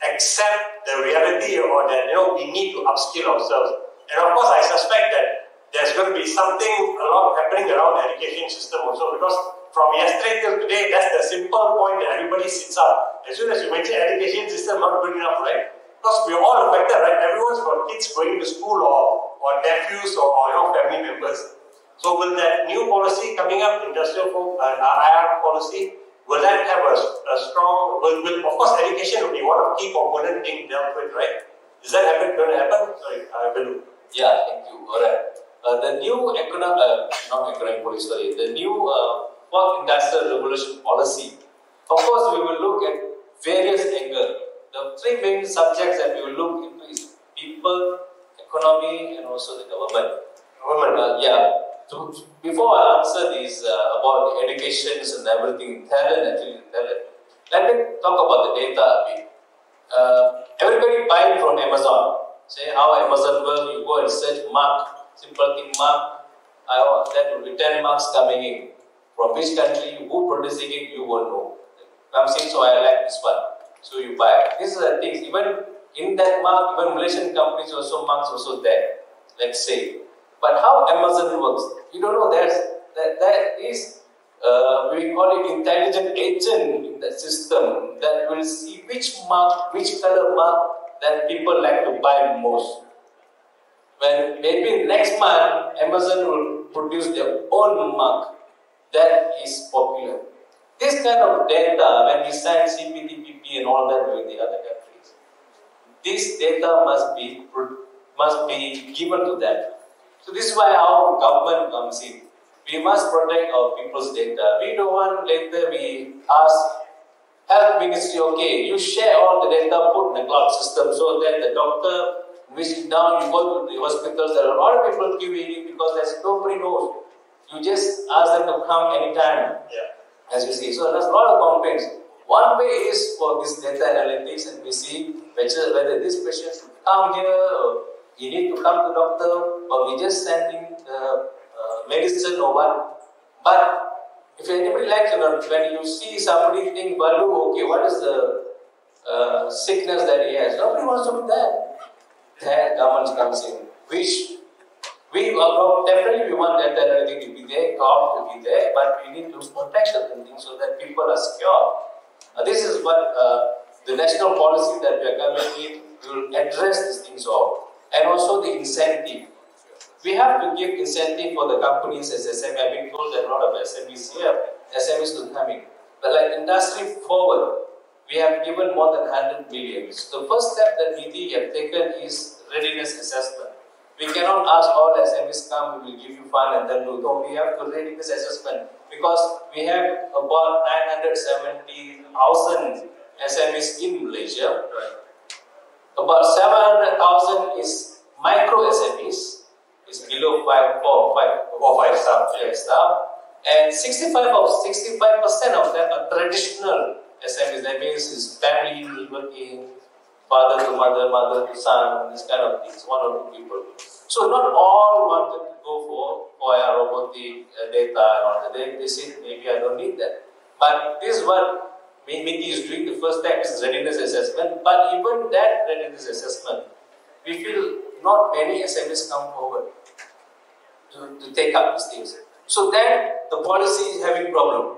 accept the reality or that we need to upskill ourselves? And of course, I suspect that there's going to be something a lot happening around the education system also, because from yesterday till today, that's the simple point that everybody sits up. As soon as you mention education system, not good enough, right? Because we're all affected, right? Everyone's got kids going to school or nephews or family members. So will that new policy coming up, industrial IR policy, will that have a strong, of course education will be one of key components being dealt with, right? Is that going to happen? Sorry, Belu. Yeah, thank you. Alright. The new the new fourth industrial revolution policy. Of course, we will look at various angles. The three main subjects that we will look into is people, economy, and also the government. So before I answer these about the educations and everything, talent, let me talk about the data a bit. Everybody buying from Amazon. Say how Amazon works, you go and search mark, simple thing mark, that will be 10 marks coming in. From which country, who producing it, you won't know. Comes in, so I like this one. So you buy. These are the things, even in that mark, even Malaysian companies also marks also there. Let's say. But how Amazon works, you don't know that is, we call it intelligent agent in the system that will see which mark, which color mark that people like to buy most. When maybe next month, Amazon will produce their own mark that is popular. This kind of data, when we sign CPTPP and all that with the other countries, this data must be given to them. So this is why our government comes in. We must protect our people's data. We don't want later we ask Health Ministry, okay, you share all the data, put in the cloud system so that the doctor visits down, you go to the hospitals, there are a lot of people queuing in because nobody knows. You just ask them to come anytime, as you see. So there's a lot of complaints. One way is for this data analytics and we see whether this patient should come here or you need to come to doctor or we just sending medicine or what. But if anybody likes when you see somebody think, okay, what is the sickness that he has? Nobody wants to do that. Then government comes in, which we definitely we want that everything to be there, cloud to be there, but we need to protect certain things so that people are secure. This is what the national policy that we are coming in will address these things all. And also the incentive. We have to give incentive for the companies as SME. I've been told that a lot of SMEs here, SMEs to come in. But like industry forward, we have given more than 100 million. So the first step that we have taken is readiness assessment. We cannot ask all SMEs come, we will give you fund and then no, we have to readiness assessment because we have about 970,000 SMEs in Malaysia. About 700,000 is micro SMEs. Is below 5 staff, and 65% of them are traditional SMEs. That means is family working, father to mother, mother to son, this kind of things. One or two people. So not all wanted to go for robotic data and all that. They said maybe I don't need that. But this is what MITI is doing. The first step is readiness assessment. But even that readiness assessment, we feel not many SMEs come forward to take up these things. So then the policy is having problem.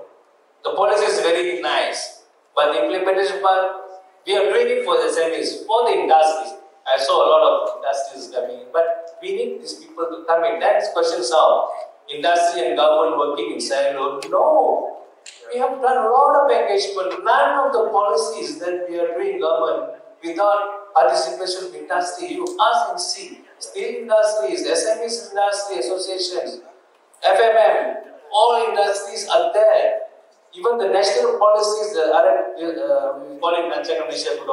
The policy is very nice, but the implementation part, we are doing it for the SMEs, for the industries. I saw a lot of industries coming in, but we need these people to come in. That's questions are industry and government working in silo. No, we have done a lot of engagement. None of the policies that we are doing government without participation of industry. You ask and see. Steel industries, SMEs industry associations, FMM, all industries are there. Even the national policies, we call it Rancangan Malaysia 12.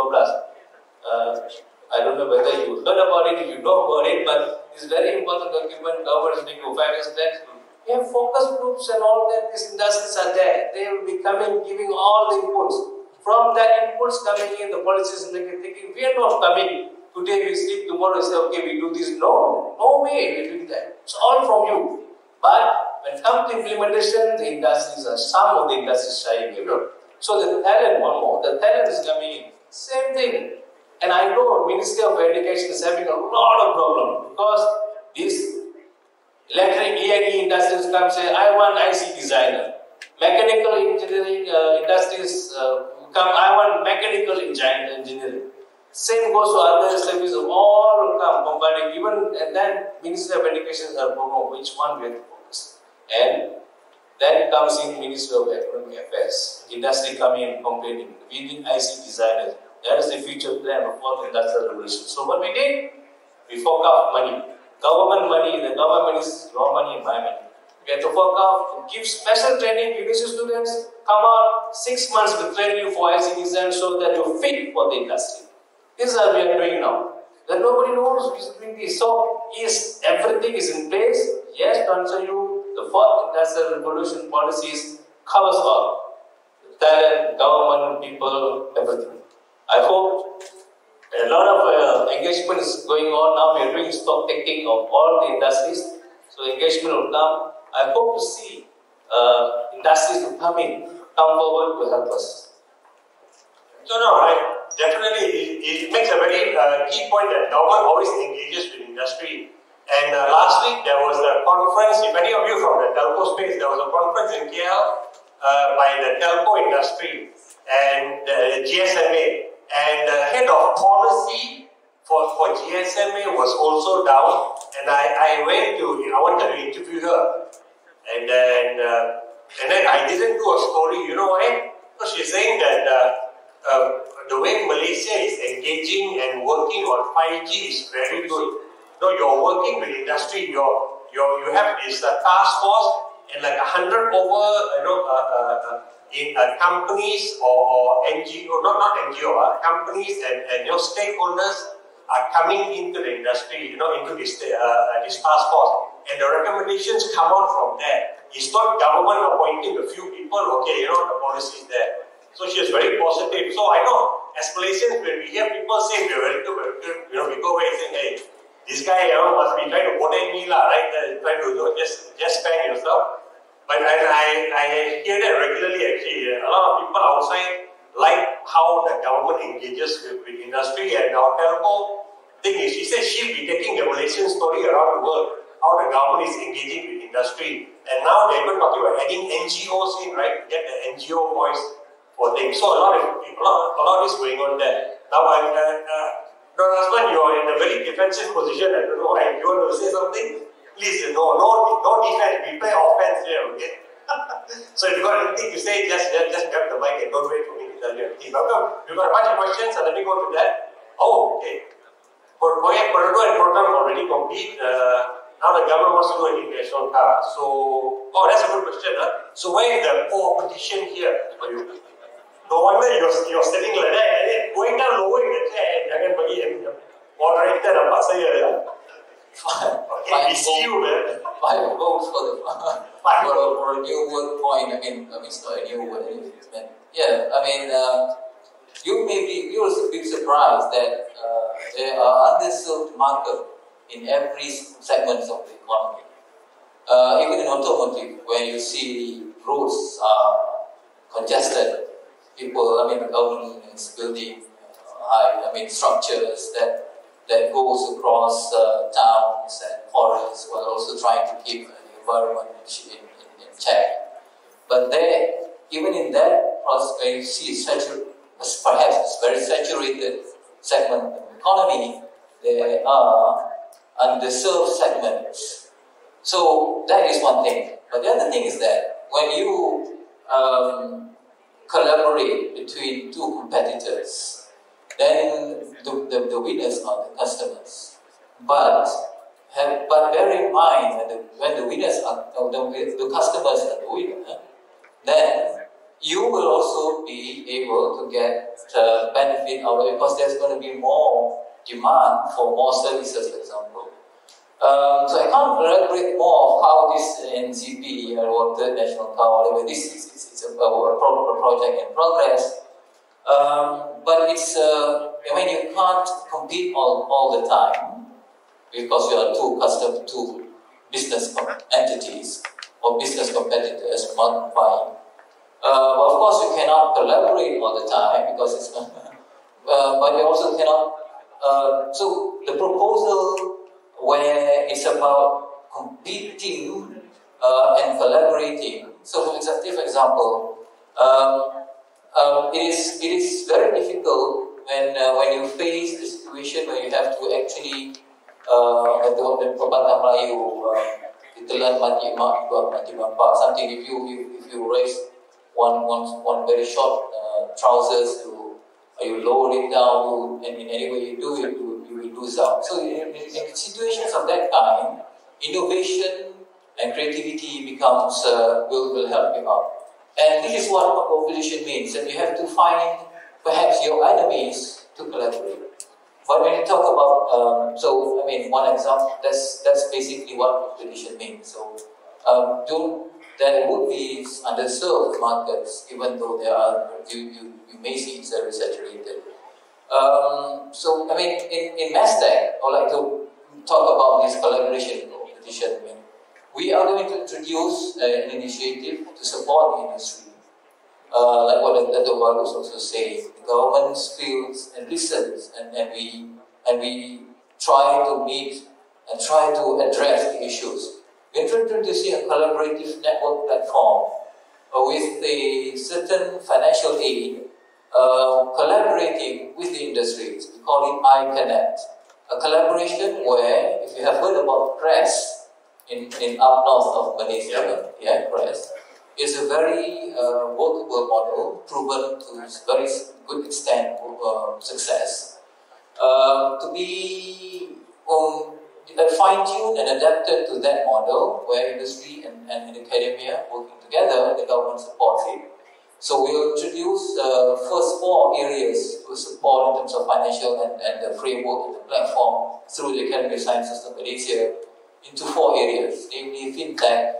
I don't know whether you heard about it, you know about it, but it's very important document government is making 5 years plan. We have focus groups and all that, these industries are there. They will be coming, giving all the inputs. From that inputs coming in, the policies thinking, we are not coming. Today we sleep, tomorrow we say, okay, we do this. No way we do that. It's all from you. But when it comes to implementation, the industries are, some of the industries shying away. So the talent, one more, the talent is coming in. Same thing. And I know Ministry of Education is having a lot of problem because these electric E&E industries come say, I want IC designer. Mechanical engineering industries come, I want mechanical engineering. Same goes to other services, all come combining. Even and then Ministry of Education are know which one we have to focus. And then comes in Ministry of Economic Affairs. Industry coming and complaining. We need IC designers. That is the future plan of fourth industrial revolution. So what we did, we fork out money. Government money, the government is your money and my money. We have to fork out, give special training, university students, come out 6 months with training for IC design so that you're fit for the industry. This is what we are doing now. That nobody knows we are doing this. So, yes, everything is in place. Yes, to answer you, the fourth industrial revolution policies covers all. Talent, government, people, everything. I hope a lot of engagement is going on now. We are doing stock taking of all the industries. So engagement will come. I hope to see industries to come forward to help us. So no, definitely it makes a very key point that government always engages with industry. And last week there was a conference, if any of you from the telco space, there was a conference in KL by the telco industry and the GSMA. And the head of policy for GSMA was also down, and I wanted to interview her, and then I didn't do a story. You know why? Because she's saying that the way Malaysia is engaging and working on 5G is very good. You're working with industry. You have this task force and like 100 over in companies or NGO, not NGO, companies and your stakeholders are coming into the industry, into this task force, and the recommendations come out from there. It's not government appointing a few people. Okay, the policy is there. So she is very positive. So I know as Malaysians, when we hear people say we're very good, we go away saying, hey, this guy must be trying to protect me, right? Trying to just spend yourself. But I hear that regularly actually. A lot of people outside like how the government engages with industry, and our telco thing is, she said she'll be taking the Malaysian story around the world, how the government is engaging with industry. And now they're even talking about adding NGOs in, right? Get the NGO voice for things. So a lot is going on there. Now, husband, you're in a very defensive position. I don't know why. You want to say something? Please, no defense. We play offense here, okay? So if you've got anything to say, just grab the mic and don't wait for me to tell you anything. Welcome. We've got a bunch of questions, so let me go to that. Oh, okay. Project Borderless and program already complete. Now the government wants to do an international car. So, that's a good question. So where is the petition here for you? No wonder you're sitting like that, and then going down lower in the chair, jangan bagi moderator nampak saya. Okay, we see you, man. 5 votes for the for a new word point. I mean, it's not a new word. You'll be surprised that there are underserved market in every segment of the economy. Even in automotive, when you see roads are congested, the government is building structures that goes across towns and forests while also trying to keep the environment in check. But even in that process, when you see perhaps very saturated segment of the economy, there are underserved segments. So that is one thing. But the other thing is that when you collaborate between two competitors, then the winners are the customers. But bear in mind when the winners are the customers are the winner, then you will also be able to get benefit out of it because there's going to be more demand for more services, for example. So I can't elaborate more of how this NCP or Third National Car, whatever this is. It's a project in progress. But it's you can't compete all the time because you are two business entities or business competitors multiplying. Of course, you cannot collaborate all the time because it's not. But you also cannot. So the proposal where it's about competing and collaborating. So, for example, it is very difficult when you face the situation where you have to actually the pepatah Melayu ditelan mati mak buat mati bapak, something. If you raise one very short trousers, you lower it down, and in any way you do it, you will lose out. So in situations of that kind, innovation and creativity becomes will help you out. And this is what opposition means, that you have to find perhaps your enemies to collaborate. But when you talk about, one example, that's basically what opposition means. So there would be underserved markets, even though there are, you may see it's very saturated. In MassTech, I would like to talk about this collaboration competition. We are going to introduce an initiative to support the industry. Like what Dr. Wal was also saying, the government feels and listens, and we try to meet and try to address the issues. We're introducing a collaborative network platform with a certain financial aid, collaborating with the industries. We call it iConnect. A collaboration where, if you have heard about CRESS in up north of Malaysia, CRESS, is a very workable model, proven to very good extent success, to be fine-tuned and adapted to that model where industry and academia working together, the government supports it. So we'll introduce the first 4 areas to support in terms of financial and the framework and the platform through the Academy of Sciences of Malaysia into 4 areas, namely fintech.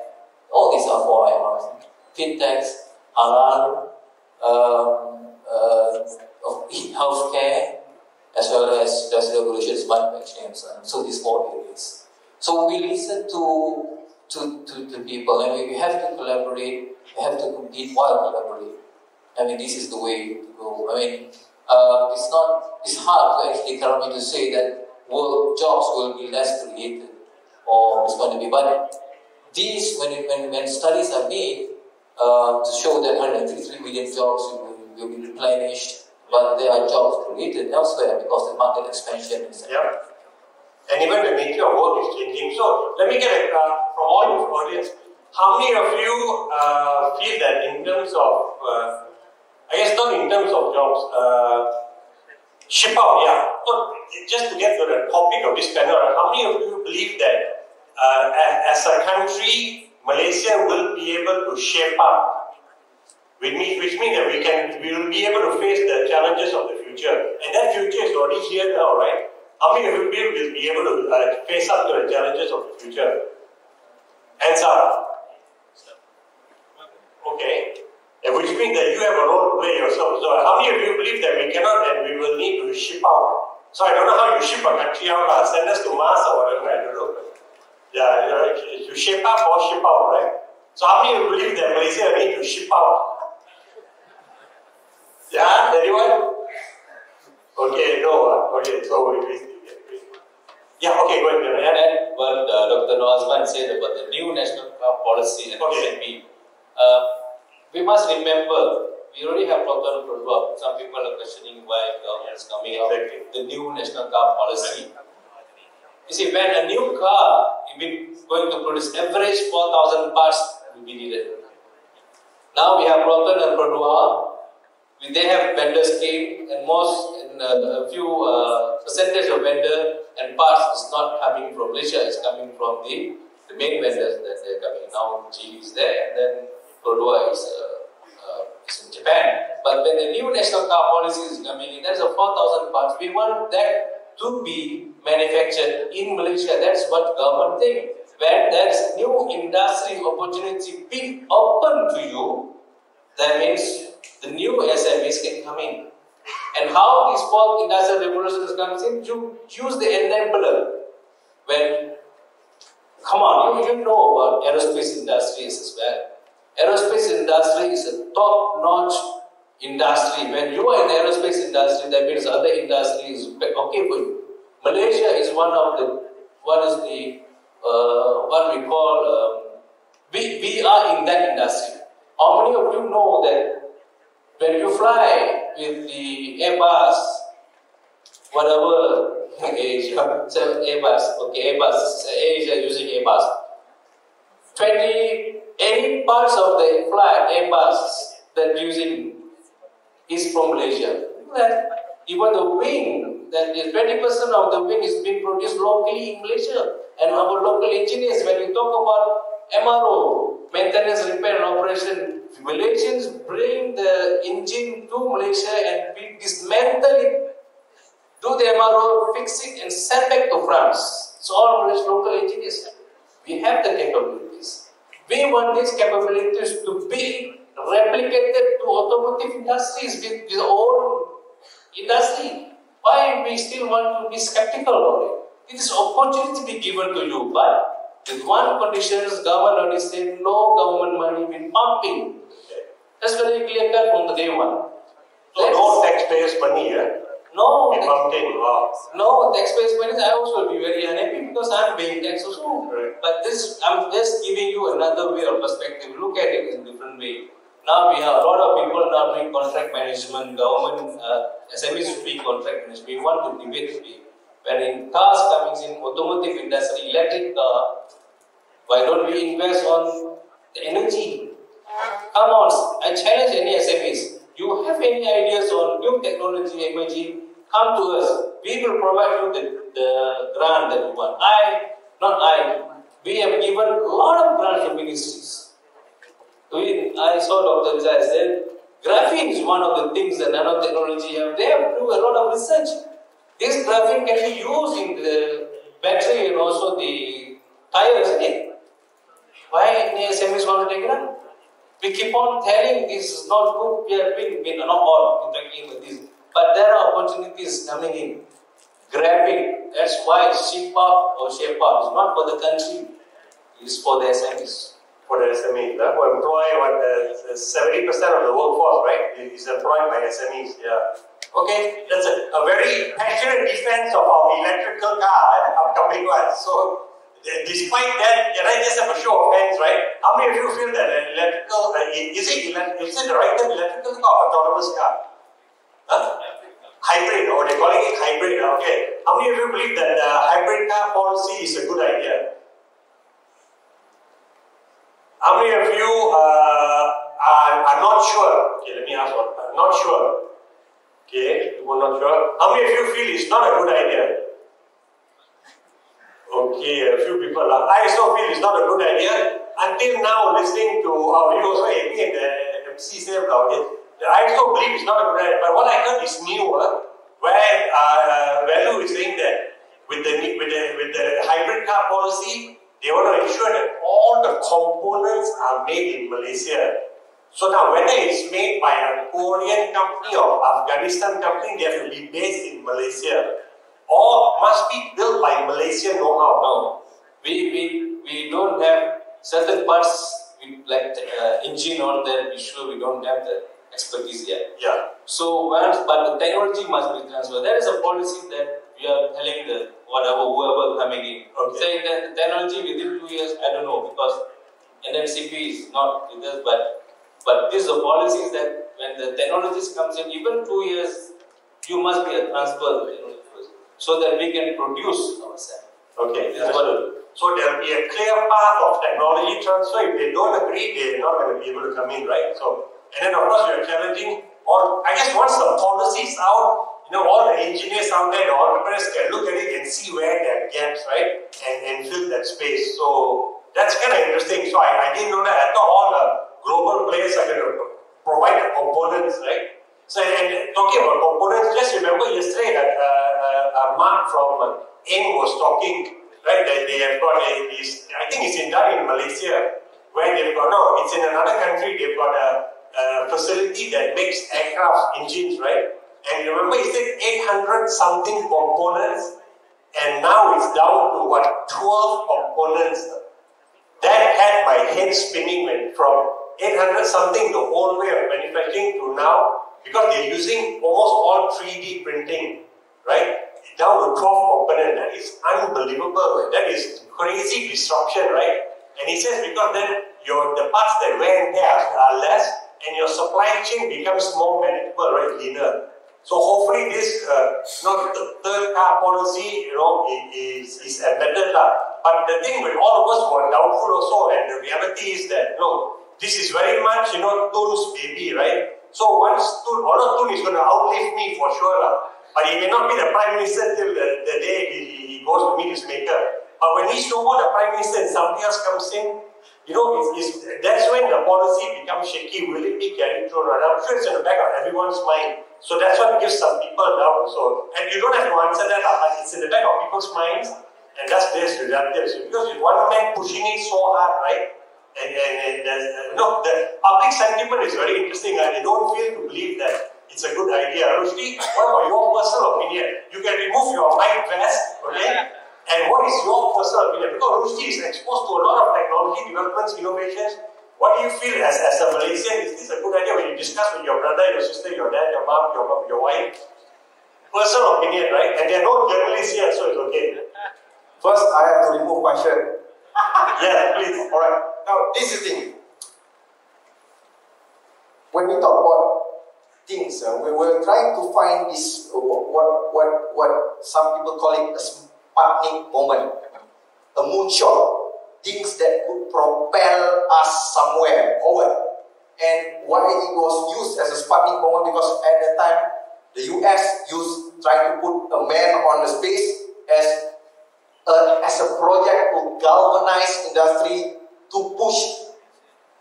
All these are 4 IMRs. Fintechs, halal, healthcare, as well as industrial revolution, smart manufacturing, and so on. So these 4 areas. So we listen to people, and we have to collaborate. We have to compete while collaborate. This is the way to go. It's hard to actually tell me to say that jobs will be less created, or it's going to be. But these, when studies are made to show that 153 million jobs will be replenished, but there are jobs created elsewhere because the market expansion is. Yeah. And even the nature of work is changing. So let me get from all your audience, how many of you feel that in terms of, I guess not in terms of jobs, ship out, yeah. So just to get to the topic of this panel, how many of you believe that as a country, Malaysia will be able to shape up, which means that we will be able to face the challenges of the future. And that future is already here now, right? How many of you will be able to face up to the challenges of the future? Hands up. Okay. Which means that you have a role to play yourself. So how many of you believe that we cannot and we will need to ship out? So I don't know how you ship a country out, send us to Mars or whatever, I don't know. Yeah, to ship up or ship out, right? So how many of you believe that Malaysia need to ship out? Yeah, anyone? Okay, no. Okay, so yeah, okay, go ahead. And what Dr. Noazman said about the new national car policy and SMP, we must remember, we already have Proton Produa. Some people are questioning why government is coming out with the new national car policy. You see, when a new car is going to produce average 4,000 parts will be needed. Now we have Proton and Produa. They have vendor scheme, and a few percentage of vendor and parts is not coming from Malaysia, it's coming from the main vendors that they're coming. Now GE is there, and then Produa is in Japan. But when the new national car policy is coming in, there's a 4,000 parts. We want that to be manufactured in Malaysia. That's what government thinks. When there's new industry opportunity being open to you, that means the new SMEs can come in. And how this fourth industrial revolution comes in, you use the enabler. When, come on, you know about aerospace industries as well. Aerospace industry is a top-notch industry. When you are in the aerospace industry, that means other industry is okay for you. Malaysia is what we call, we are in that industry. How many of you know that when you fly with the Airbus, whatever, Asia, Asia using Airbus, any parts of the flight, Airbus that using is from Malaysia. Even the wing, that is 20% of the wing is being produced locally in Malaysia. And our local engineers, when we talk about MRO, maintenance, repair and operation, Malaysians bring the engine to Malaysia and we dismantle it, do the MRO, fix it and send back to France. It's all Malaysian local engineers. We have the capabilities. We want these capabilities to be replicated to automotive industries with our own industry. Why we still want to be skeptical about it? It is opportunity to be given to you, but with one condition, government only said no government money will pumping. That's very clear cut from the day one. So no taxpayers' money, No, pumping. no taxpayers' money. I also will be very unhappy because I'm paying tax also. Right. But this, I'm just giving you another way of perspective. Look at it in a different way. Now we have a lot of people now doing contract management, government, SMEs should be contract management. We want to debate today. When in cars coming in, automotive industry, electric car, why don't we invest on the energy? Come on, I challenge any SMEs. You have any ideas on new technology emerging? Come to us. We will provide you the grant that you want. We have given a lot of grants to ministries. I saw Dr. Vijay said, graphene is one of the things that nanotechnology have. They have to do a lot of research. This graphene can be used in the battery and also the tires, isn't it? Why any SMEs want to take it up? We keep on telling this is not good. We have been not all interacting with this. But there are opportunities coming in. Grab it. That's why ship up or shape up is not for the country. It is for the SMEs. For the SMEs, who employ 70% of the workforce, right? Is employed by SMEs, yeah. Okay, that's a very passionate defense of our electrical car, upcoming one. So, despite that, can I just have a show of hands, right? How many of you feel that an electrical, is it the right term, electrical car or autonomous car? Huh? Hybrid, or they're calling it hybrid, okay. How many of you believe that the hybrid car policy is a good idea? How many of you are not sure? Okay, let me ask one. Not sure. Okay, you were not sure. How many of you feel it's not a good idea? Okay, a few people are. I also feel it's not a good idea. Until now, listening to you also, Amy and the MC said, okay, I also believe it's not a good idea. But what I heard is new, where Value is saying that with the hybrid car policy, they want to ensure that all the components are made in Malaysia. So now, whether it's made by a Korean company or Afghanistan company, they have to be based in Malaysia. Or must be built by Malaysian know-how. No. We don't have certain parts, like engine on there, we sure we don't have the expertise yet. Yeah. So, but the technology must be transferred. There is a policy that we are telling whoever coming in, saying that the technology within 2 years, I don't know, because NMCP is not with us, but this is a policy that when the technologies comes in, even 2 years, you must be a transfer so that we can produce ourselves. Okay. So there will be a clear path of technology transfer. If they don't agree, they're not going to be able to come in, right? So, and then of course we are challenging, or I guess once the policy is out, all the engineers out there, the entrepreneurs can look at it and see where there are gaps, right? And fill that space. So that's kind of interesting. So I didn't know that. I thought all the global players are going to provide the components, right? So, and talking about components, just remember yesterday that Mark from AIM was talking, right? That they have got this, I think it's done in Malaysia, where they've got, no, it's in another country, they've got a facility that makes aircraft engines, right? And remember, he said 800 something components, and now it's down to 12 components. That had my head spinning from 800 something, the whole way of manufacturing to now, because they're using almost all 3D printing, right? Down to 12 component. That is unbelievable. That is crazy disruption, right? And he says because then the parts that wear and tear are less, and your supply chain becomes more manageable, right? Leaner. So hopefully this, third car policy, is embedded lah. But the thing with all of us who are doubtful also, and the reality is that this is very much Tun's baby, right? So once Tun is going to outlive me for sure lah. But he may not be the prime minister till the day he goes to meet his maker. But when he's no more the prime minister and somebody else comes in, that's when the policy becomes shaky. Will it be carried through? And I'm sure it's in the back of everyone's mind. So that's what gives some people doubt also. And you don't have to answer that, but it's in the back of people's minds, and that's their reality. Because with one man pushing it so hard, right? And the public sentiment is very interesting. They don't feel to believe that it's a good idea. Rushdie, what about your personal opinion? You can remove your mic vest, okay? And what is your personal opinion? Because Rushdie is exposed to a lot of technology developments, innovations. What do you feel as a Malaysian? Is this a good idea when you discuss with your brother, your sister, your dad, your mom, your wife? Personal opinion, right? And there are no journalists here, so it's okay. First, I have to remove my shirt. Yeah, please. Alright. Now, this is the thing. When we talk about things, we were trying to find this, what some people call it a Sputnik moment, a moonshot, things that could propel us somewhere forward. And why it was used as a Sputnik moment, because at the time, the US tried to put a man on the space as a project to galvanize industry to push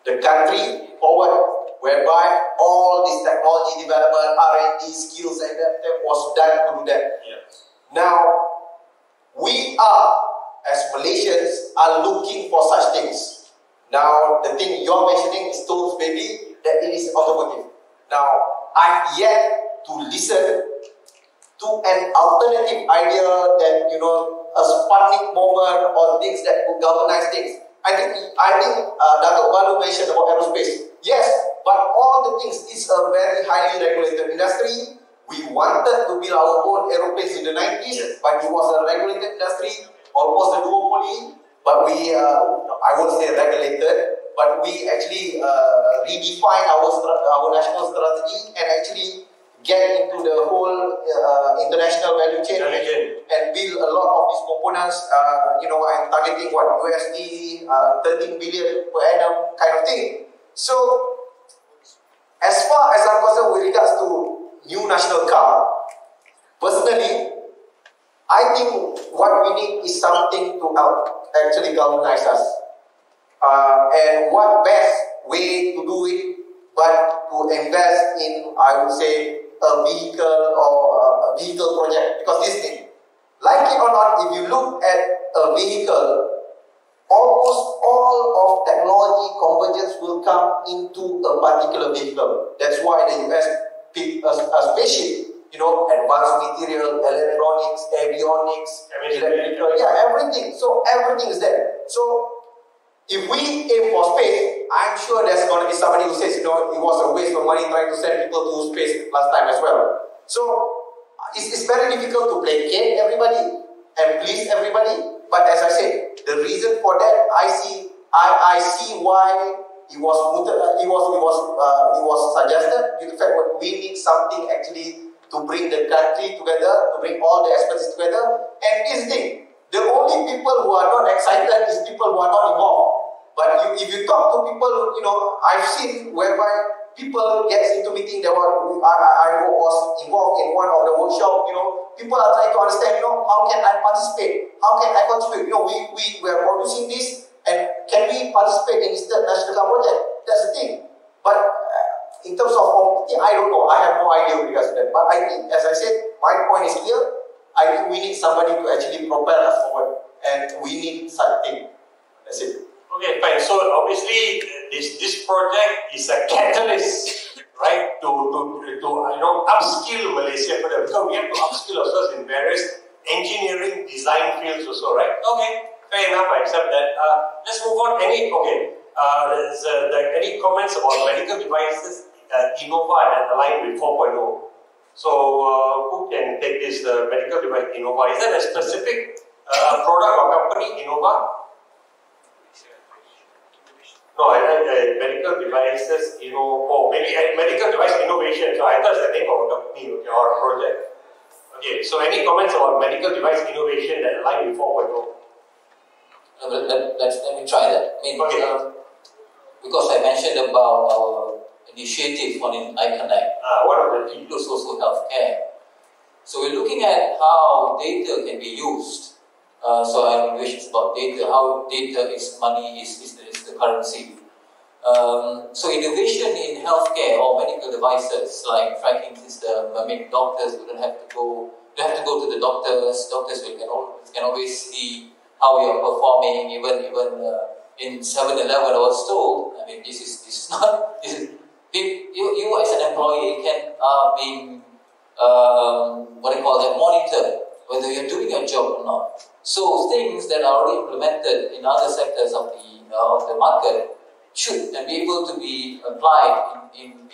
the country forward, whereby all this technology development, R&D skills, and that was done to do that. Yeah. Now, we are, as Malaysians, are looking for such things. Now, the thing you're mentioning is Toad's baby, that it is automotive. Now, I've yet to listen to an alternative idea that, a Sputnik moment or things that could galvanize things. I think Dato' Balu mentioned about aerospace. Yes, but all the things is a very highly regulated industry. We wanted to build our own aeroplanes in the 90s, but it was a regulated industry, almost a duopoly. But we, I won't say regulated, but we actually redefined our national strategy and actually get into the whole international value chain and build a lot of these components. I'm targeting USD 13 billion per annum kind of thing. So, as far as I'm concerned with regards to new national car, personally, I think what we need is something to help actually galvanize us. And what best way to do it but to invest in, I would say, a vehicle or a vehicle project. Because this thing, like it or not, if you look at a vehicle, almost all of technology convergence will come into a particular vehicle. That's why the US picked a spaceship. Advanced material, electronics, avionics, electrical, everything. So everything is there. So if we aim for space, I'm sure there's going to be somebody who says, it was a waste of money trying to send people to space last time as well. So it's very difficult to placate everybody and please everybody. But as I said, the reason for that, I see why it was suggested. In fact, we need something actually to bring the country together, to bring all the experts together. And this thing, the only people who are not excited is people who are not involved. But if you talk to people, I've seen whereby people get into meeting. I was involved in one of the workshop. People are trying to understand. How can I participate? How can I contribute? We are producing this, and can we participate in this national project? That's the thing. But in terms of competing, I don't know. I have no idea with regards to that. But I think, as I said, my point is clear. I think we need somebody to actually propel us forward, and we need something. That's it. Okay, fine. So obviously, this project is a catalyst, right, to upskill Malaysia further. Because we have to upskill ourselves in various engineering design fields also, right? Okay, fair enough. I accept that. Let's move on. any comments about medical devices, Innova and aligned with 4.0? So, who can take this, the medical device Innova? Is that a specific product or company, Innova? No, I had medical devices, maybe medical device innovation. So I thought it's the name of a company or a project. Okay, so any comments about medical device innovation that align with 4.0? Let me try that. I mean, because I mentioned about our initiative on iConnect, one of the includes also healthcare. So we're looking at how data can be used. So our innovation is about data, how data is money, is the currency. So innovation in healthcare or medical devices like tracking system. I mean, doctors wouldn't have to go. You have to go to the doctors. Doctors can always see how you are performing. Even in 7-Eleven, I was told. I mean, this is not. You as an employee can being monitored whether you're doing your job or not. So things that are already implemented in other sectors of the market should and be able to be applied in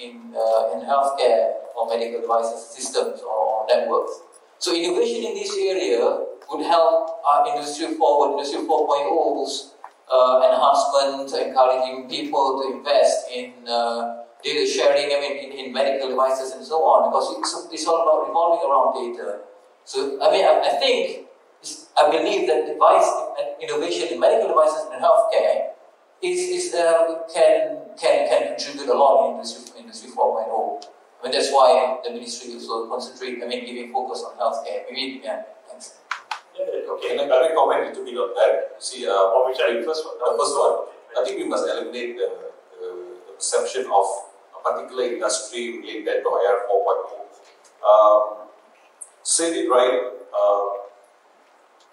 healthcare or medical devices systems or networks. So innovation in this area would help Industry 4.0's enhancement, encouraging people to invest in data sharing, in medical devices and so on, because it's all about revolving around data. So, I believe that innovation in medical devices and healthcare can contribute a lot in Industry 4.0. That's why the ministry is also giving focus on healthcare. Thanks. Okay, can I comment a little bit on that? See, the first one, I think we must eliminate the perception of a particular industry related to IR 4.0. Said it right,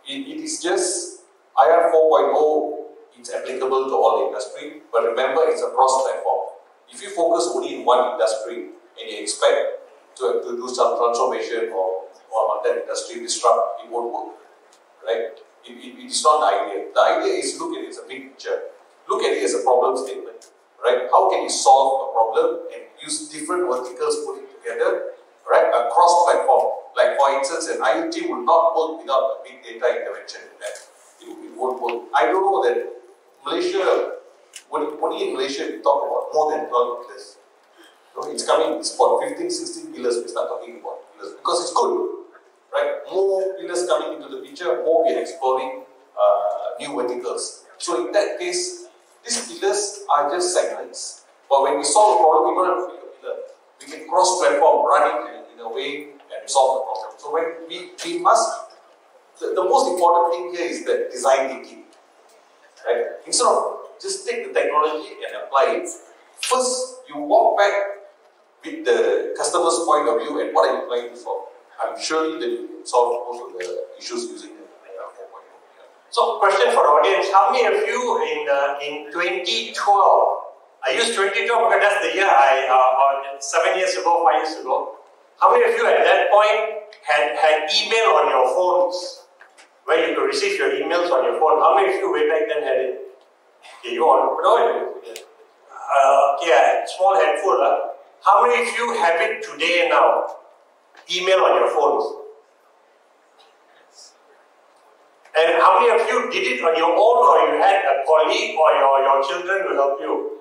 it is just IR 4.0, it's applicable to all industry, but remember it's a cross-platform. If you focus only in one industry and you expect to do some transformation or on that industry disrupt, it won't work, right? It is not the idea. The idea is look at it as a big picture. Look at it as a problem statement, right? How can you solve a problem and use different verticals, put it together, right? A cross-platform. Like for instance, an IoT would not work without a big data intervention in that. It won't work. I don't know that Malaysia, only in Malaysia we talk about more than 12 pillars. It's about 15, 16 pillars we start talking about pillars because it's good, right? More pillars coming into the picture, more we are exploring new verticals. So in that case, these pillars are just segments. But when we solve a problem, we don't have to pick a pillar. We can cross-platform, run it in a way and solve the problem. So when we must, the most important thing here is the design thinking, right? Instead of just take the technology and apply it, first you walk back with the customer's point of view and what are you trying to solve. I'm sure that you can solve most of the issues using the 4.0. So, question for the audience: how many of you in 2012? I use 2012 because that's the year 7 years ago, 5 years ago. How many of you at that point had email on your phones, where you could receive your emails on your phone? How many of you way back then had it? Okay, you all know it. Small handful. How many of you have it today now? Email on your phones. And how many of you did it on your own, or you had a colleague or your children to help you?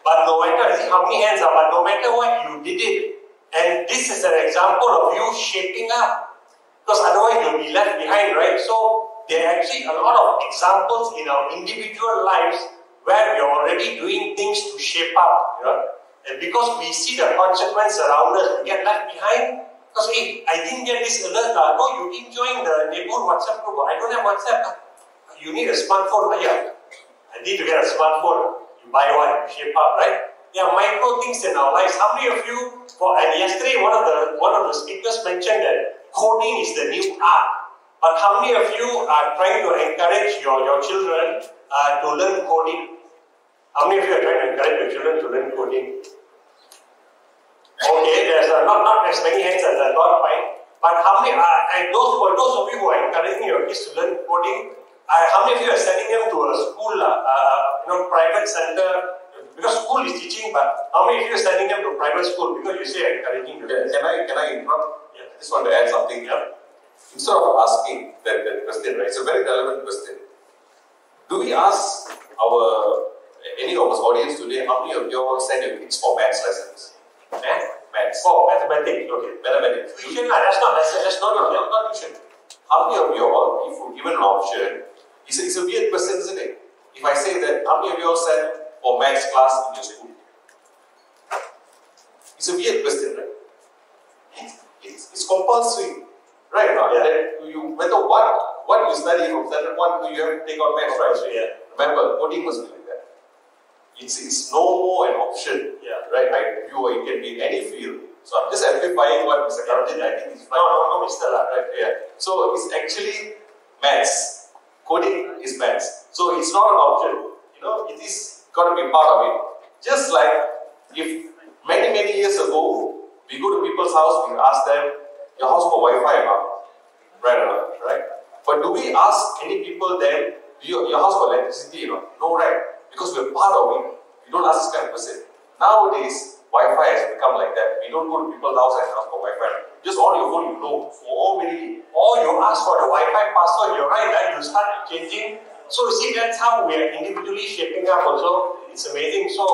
But no matter how many hands are, but no matter what, you did it. And this is an example of you shaping up. Because otherwise you'll be left behind, right? So there are actually a lot of examples in our individual lives where we're already doing things to shape up. And because we see the consequence around us, we get left behind. Because, hey, I didn't get this alert. No, you didn't join the neighborhood WhatsApp group. I don't have WhatsApp. You need a smartphone. Yeah, I need to get a smartphone. You buy one, you shape up, right? There are micro things in our lives. How many of you, and yesterday one of the speakers mentioned that coding is the new art. But how many of you are trying to encourage your children to learn coding? How many of you are trying to encourage your children to learn coding? Okay, there's not as many hands as I thought, fine. But how many, for those of you who are encouraging your kids to learn coding, How many of you are sending them to a school, private center? Because school is teaching, but how many of you are sending them to private school? Because you say encouraging them. Can I interrupt? Yeah. I just want to add something. Yeah. Instead of asking that question, right? It's a very relevant question. Do we ask any of us audience today, how many of you all send your kids for maths lessons? Maths. Oh, mathematics. Okay. Mathematics. Tuition, that's not lesson. That's Not tuition. How many of you all, if we're given an option, it's a weird question, isn't it? If I say that, how many of you all send for maths class in your school? It's a weird question, right? It's compulsory, right? Now, Yeah. You matter what you study from standard 1, you have to take on maths, right? So, Yeah. Remember, coding must be like that. It's no more an option, Yeah. right? It can be in any field. So I'm just amplifying what Mr. Karanjit, I think is right. No, Mr. Right, yeah. So it's actually maths. Coding is maths. So it's not an option. It is got to be part of it. Just like if many years ago, we go to people's house, we ask them, your house got Wi-Fi or not? Right or not? Right? But do we ask any people then, your house got electricity or not? No, right? Because we're part of it. We don't ask this kind of person. Nowadays, Wi-Fi has become like that. We don't go to people's house and ask for Wi-Fi. Just on your phone, Or you ask for the Wi-Fi password, you're right, you start changing. So you see, that's how we are individually shaping up also. It's amazing. So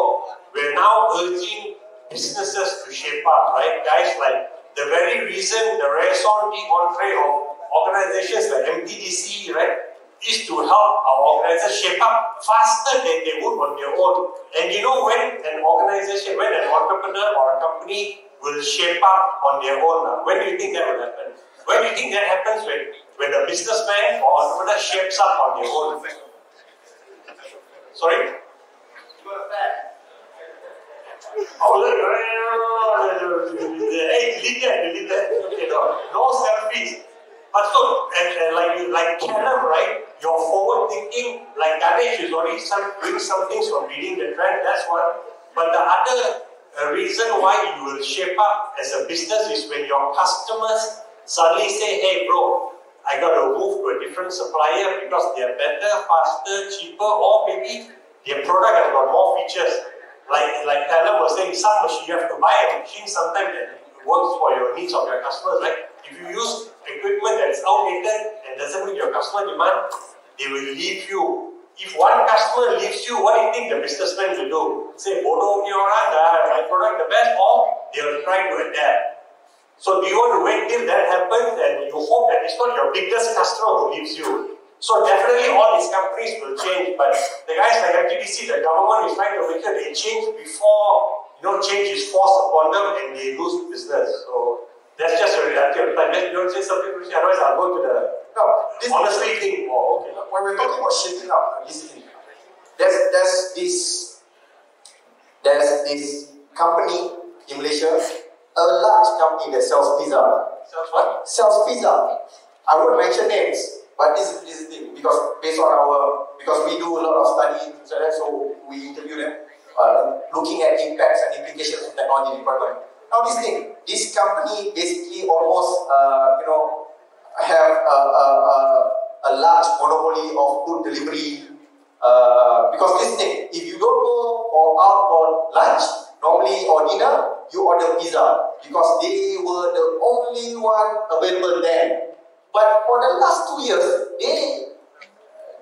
we're now urging businesses to shape up, right? Guys, like the very reason, the raison d'etre of organizations like MTDC, right, is to help our organizers shape up faster than they would on their own. And when an organization, when an entrepreneur or a company will shape up on their own, when do you think that will happen? When do you think that happens? When the businessman or entrepreneur shapes up on their own? Sorry? Hey, delete that. Okay, no selfies. But so, like Callum, right? You're forward thinking, like Ganesh is already doing some things from reading the trend, that's one. But the other reason why you will shape up as a business is when your customers suddenly say, hey bro, I got to move to a different supplier because they're better, faster, cheaper, or maybe their product has got more features. Like Callum was saying, some machine, you have to buy a machine sometimes that works for your needs of your customers, right? If you use equipment that's outdated and doesn't meet your customer demand, they will leave you. If one customer leaves you, what do you think the businessman will do? Say, Bodo, my product the best, or they will try to adapt. So do you want to wait till that happens and you hope that it's not your biggest customer who leaves you? So definitely all these companies will change, but the guys like MTDC, the government is trying to make sure they change before change is forced upon them and they lose business. So that's just a reality of time. You don't say something, otherwise I'll go to the honestly thing. Oh, okay. When we're talking about shaping up, listening, there's this company in Malaysia, a large company that sells pizza. Sells what? Sells pizza. I won't mention names, but this is the thing, because we do a lot of study, so we interview them, looking at impacts and implications of technology deployment. Now this company basically almost, have a large monopoly of food delivery, because if you don't go out for lunch, normally or dinner, you order pizza, because they were the only one available then. But for the last 2 years,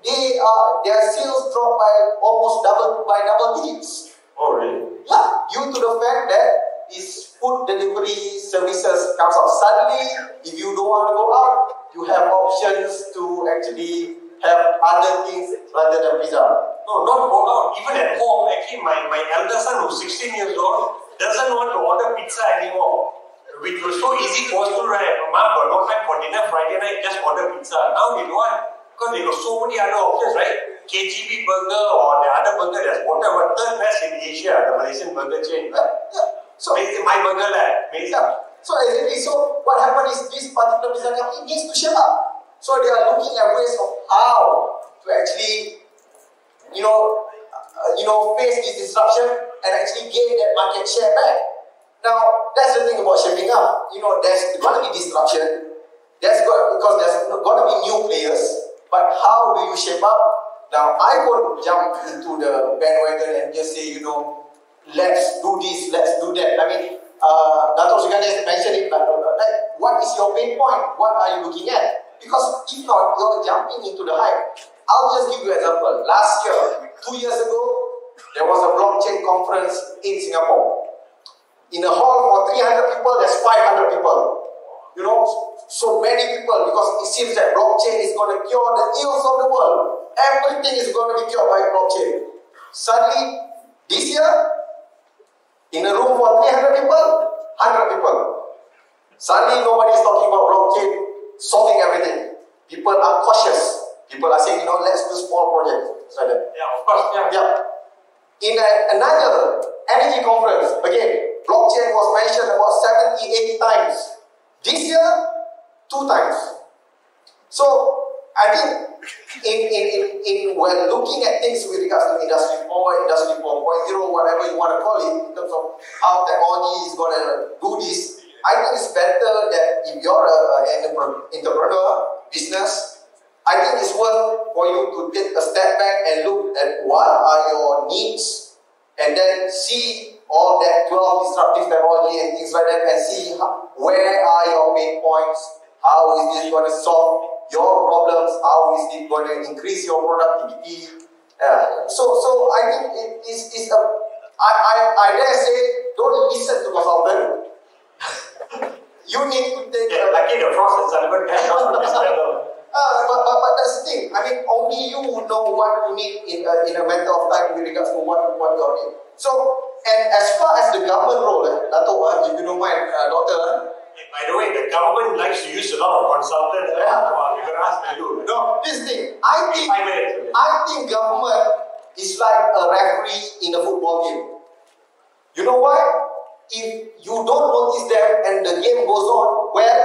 their sales dropped by almost double digits. Oh, really? Yeah, due to the fact that these food delivery services comes out suddenly. If you don't want to go out, you have options to actually have other things rather than pizza. No, not go out. Even at home, actually, my elder son who's 16 years old doesn't want to order pizza anymore. Which was so easy for us to write. Mom got no time for dinner Friday night, just order pizza. Now they don't want, because they got so many other options, right? KGB burger or the other burger that's whatever, third best in Asia, the Malaysian burger chain. Right? Yeah. So my burger lab. yeah. So exactly. So what happened is this particular business company needs to shape up. So they are looking at ways of how to actually, face this disruption and actually gain that market share back. Now, that's the thing about shaping up. There's going to be disruption. Because there's going to be new players. But how do you shape up? Now, I won't jump into the bandwagon and just say, let's do this, let's do that. I mean, Dato' Sugandhi mentioned it, but what is your pain point? What are you looking at? Because if not, you're jumping into the hype. I'll just give you an example. Last year, 2 years ago, there was a blockchain conference in Singapore. In a hall for 300 people, there's 500 people. So many people, because it seems that blockchain is going to cure the ills of the world. Everything is going to be cured by blockchain. Suddenly, this year, in a room for 300 people, 100 people. Suddenly, nobody is talking about blockchain solving everything. People are cautious. People are saying, let's do small projects. So Yeah, of course. Yeah. In another energy conference, again, blockchain was mentioned about 70, 80 times. This year, 2 times. So, I think in when looking at things with regards to Industry 4, Industry 4.0, whatever you want to call it, in terms of how technology is going to do this, I think it's better that if you're an entrepreneur, business, I think it's worth for you to take a step back and look at what are your needs, and then see all that 12 disruptive technology and things like that, and see where are your pain points, how is this going to solve your problems, how is it going to increase your productivity. So I think it's I dare say, don't listen to consultant. You need to take lucky the Frost and Sullivan can not to this level. But that's the thing. I mean, only you would know what you need in a matter of time with regards to what you need. So, and as far as the government role, Dato', if you don't mind, Doctor. By the way, the government likes to use a lot of consultants. You're going to ask you. No, this thing. I think government is like a referee in a football game. You know why? If you don't notice them and the game goes on, well,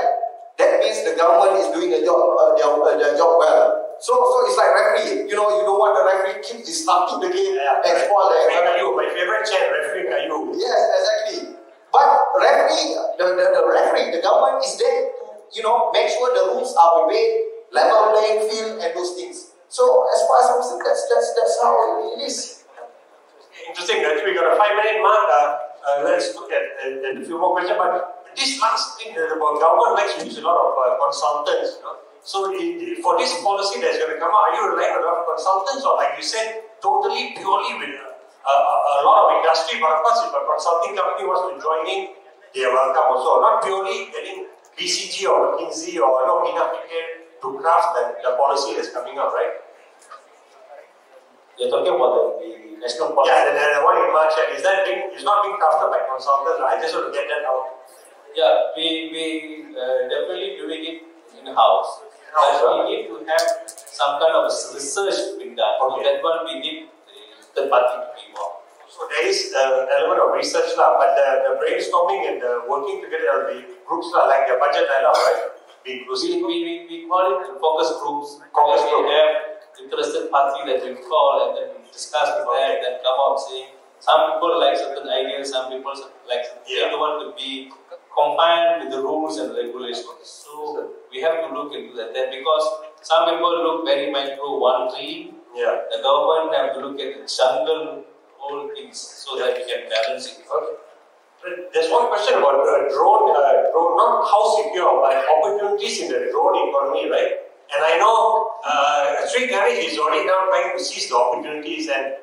that means the government is doing their job well. So it's like referee. You don't want the referee keep disrupting the game and spoil it. My favorite chant, referee Caillou. Yes, exactly. But referee, the government is there to make sure the rules are obeyed, level playing field, and those things. So as far as I'm concerned, that's how it is. Interesting. Actually, we got a 5-minute mark. Let's look at a few more questions. But this last thing about government likes to use a lot of consultants. So for this policy that's going to come out, are you relying on a lot of consultants, or like you said, totally purely with a lot of industry? But of course, if a consulting company wants to join in, they are welcome also. Not purely getting BCG or McKinsey or Bina to craft the policy that's coming out, right? You're talking about the national policy? Yeah, the one in March, is not being crafted by consultants. I just want to get that out. Yeah, we definitely doing it in-house. But we need to have some kind of research being done. Okay. That one we need the party to be involved. So there is an element of research, but the brainstorming and the working together will be groups like the budget dialogue, right? We call it focus groups. We have interested party that we call and then we discuss with them, then come out saying some people like certain ideas, some people like they don't want to be confined with the rules and regulations. So we have to look into that because some people look very micro, one tree. Yeah. The government have to look at the jungle, whole things, so that we can balance it. Okay. There's one question about drone, not how secure, but opportunities in the drone economy, right? And I know Sri Ganesh is already now trying to seize the opportunities, and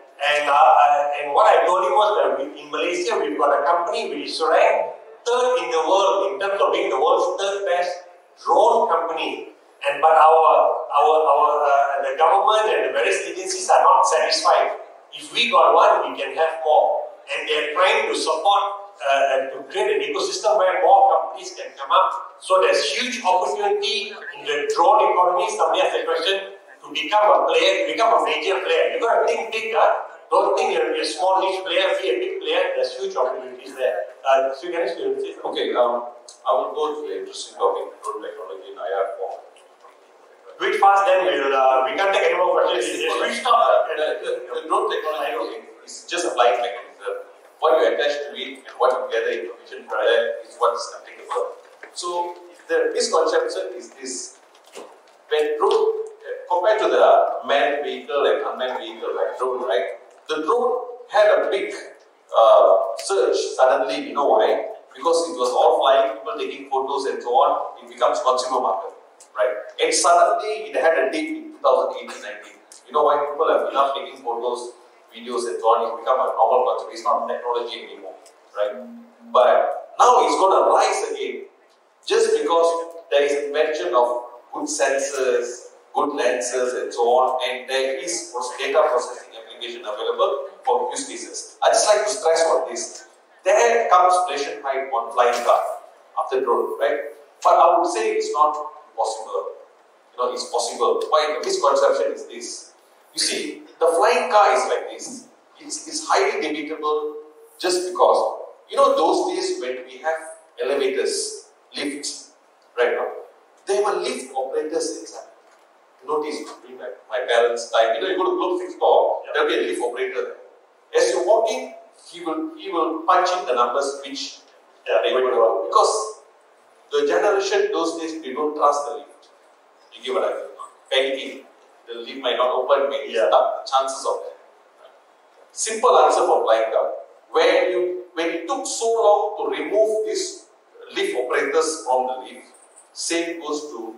what I told him was that in Malaysia we've got a company which is ranked third in the world in terms of being the world's third best drone company. But the government and the various agencies are not satisfied. If we got one, we can have more. And they're trying to support to create an ecosystem where more companies can come up. So there's huge opportunity in the drone economy. Somebody asked the question, to become a player, become a major player. You've got to think big. Don't think you're a small niche player, be a big player. There's huge opportunities there. So you can say something. Okay, I will go to the interesting topic, drone technology in IR4. Do it fast, then we can't take any more questions. We stop. The drone technology is just a flight mechanism. What you attach to it and what you gather information from that is what is applicable. So the misconception is this: when drone compared to the manned vehicle and unmanned vehicle, like drone, right? The drone had a big surge suddenly. You know why? Because it was all flying, people taking photos and so on. It becomes consumer market, right? And suddenly it had a dip in 2018-19. You know why? People have enough taking photos, videos and so on. It's become a normal concept. It's not technology anymore, right? But now it's going to rise again, just because there is mention of good sensors, good lenses and so on, and there is data processing application available for use cases. I just like to stress on this. There comes nation height on flying car after drone, right? But I would say it's not possible. You know, it's possible. Why? The misconception is this. You see, the flying car is like this. It's highly debatable just because, you know, those days when we have elevators, lifts, right now, there were lift operators inside. Notice during my parents' time, you know, you go to Globe 6 floor, there will be a lift operator there. As you walk in, he will punch in the numbers which they will do. Because the generation those days, they don't trust the lift. You give what I mean? Panicking. The lift might not open, maybe stuck. Chances of that. Simple answer for flying car. When it took so long to remove these lift operators from the lift, same goes to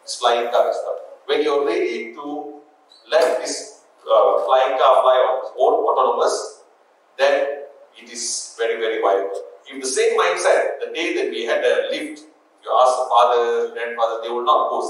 flying car stuff. When you're ready to let this flying car fly on its own, autonomous, then it is very, very viable. If the same mindset, the day that we had a lift, you ask the father, grandfather, they will not go.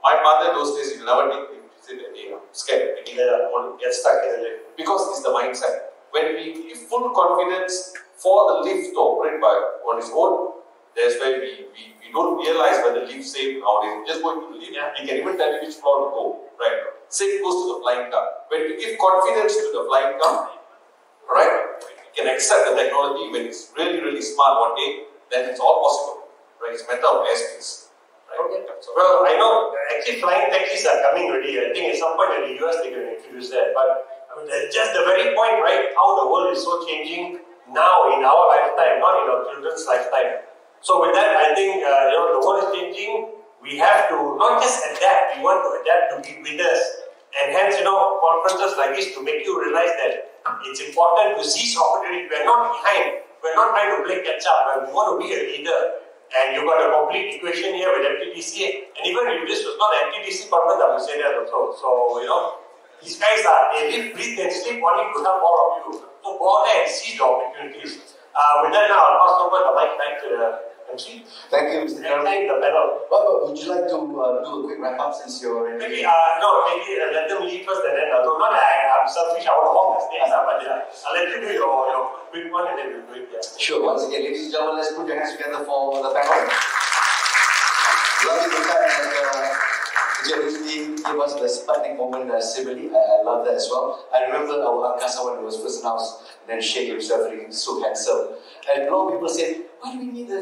My mother those days, you never take lift. She said, hey, I'm scared. I want to get stuck in the lift. Because it's the mindset. When we give full confidence for the lift to operate on its own, that's why we don't realize when the lift safe nowadays. We just go into the lift, we can even tell you which floor to go. Right? Same goes to the flying car. When we give confidence to the flying car, right, we can accept the technology when it's really, really smart one day, then it's all possible. Right? It's a matter of airspace. Right? Okay. So, well, I know actually flying taxis are coming already. I think at some point in the US they're going to introduce that. But I mean, just the very point, right, how the world is so changing now in our lifetime, not in our children's lifetime. So with that, I think the world is changing. We have to not just adapt. We want to adapt to be with us, and hence, conferences like this to make you realize that it's important to seize opportunity. We're not behind. We're not trying to play catch up. We want to be a leader. And you've got a complete equation here with MTTC. And even if this was not an MTTC conference, I would say that also. So, these guys they live, breathe, and sleep only to help all of you. So go out there and seize the opportunities. With that now, I'll pass over the mic back to the MC. Thank you, Mr. Karan. Thank the panel. Well, would you like to do a quick wrap up since you're already... Maybe let them leave first and then I'll do. Not that I'm selfish, I want to walk the stage, but I'll let you do your quick one and then we'll do it. Yeah. Sure. Once again, ladies and gentlemen, let's put your hands together for the panel. Lovely the fact that Jeffrey gave us the Sputnik moment civilly. I love that as well. I remember our Angkasa when it was first announced, and then Sheikh himself looking so handsome. And a lot of people said, why do we need the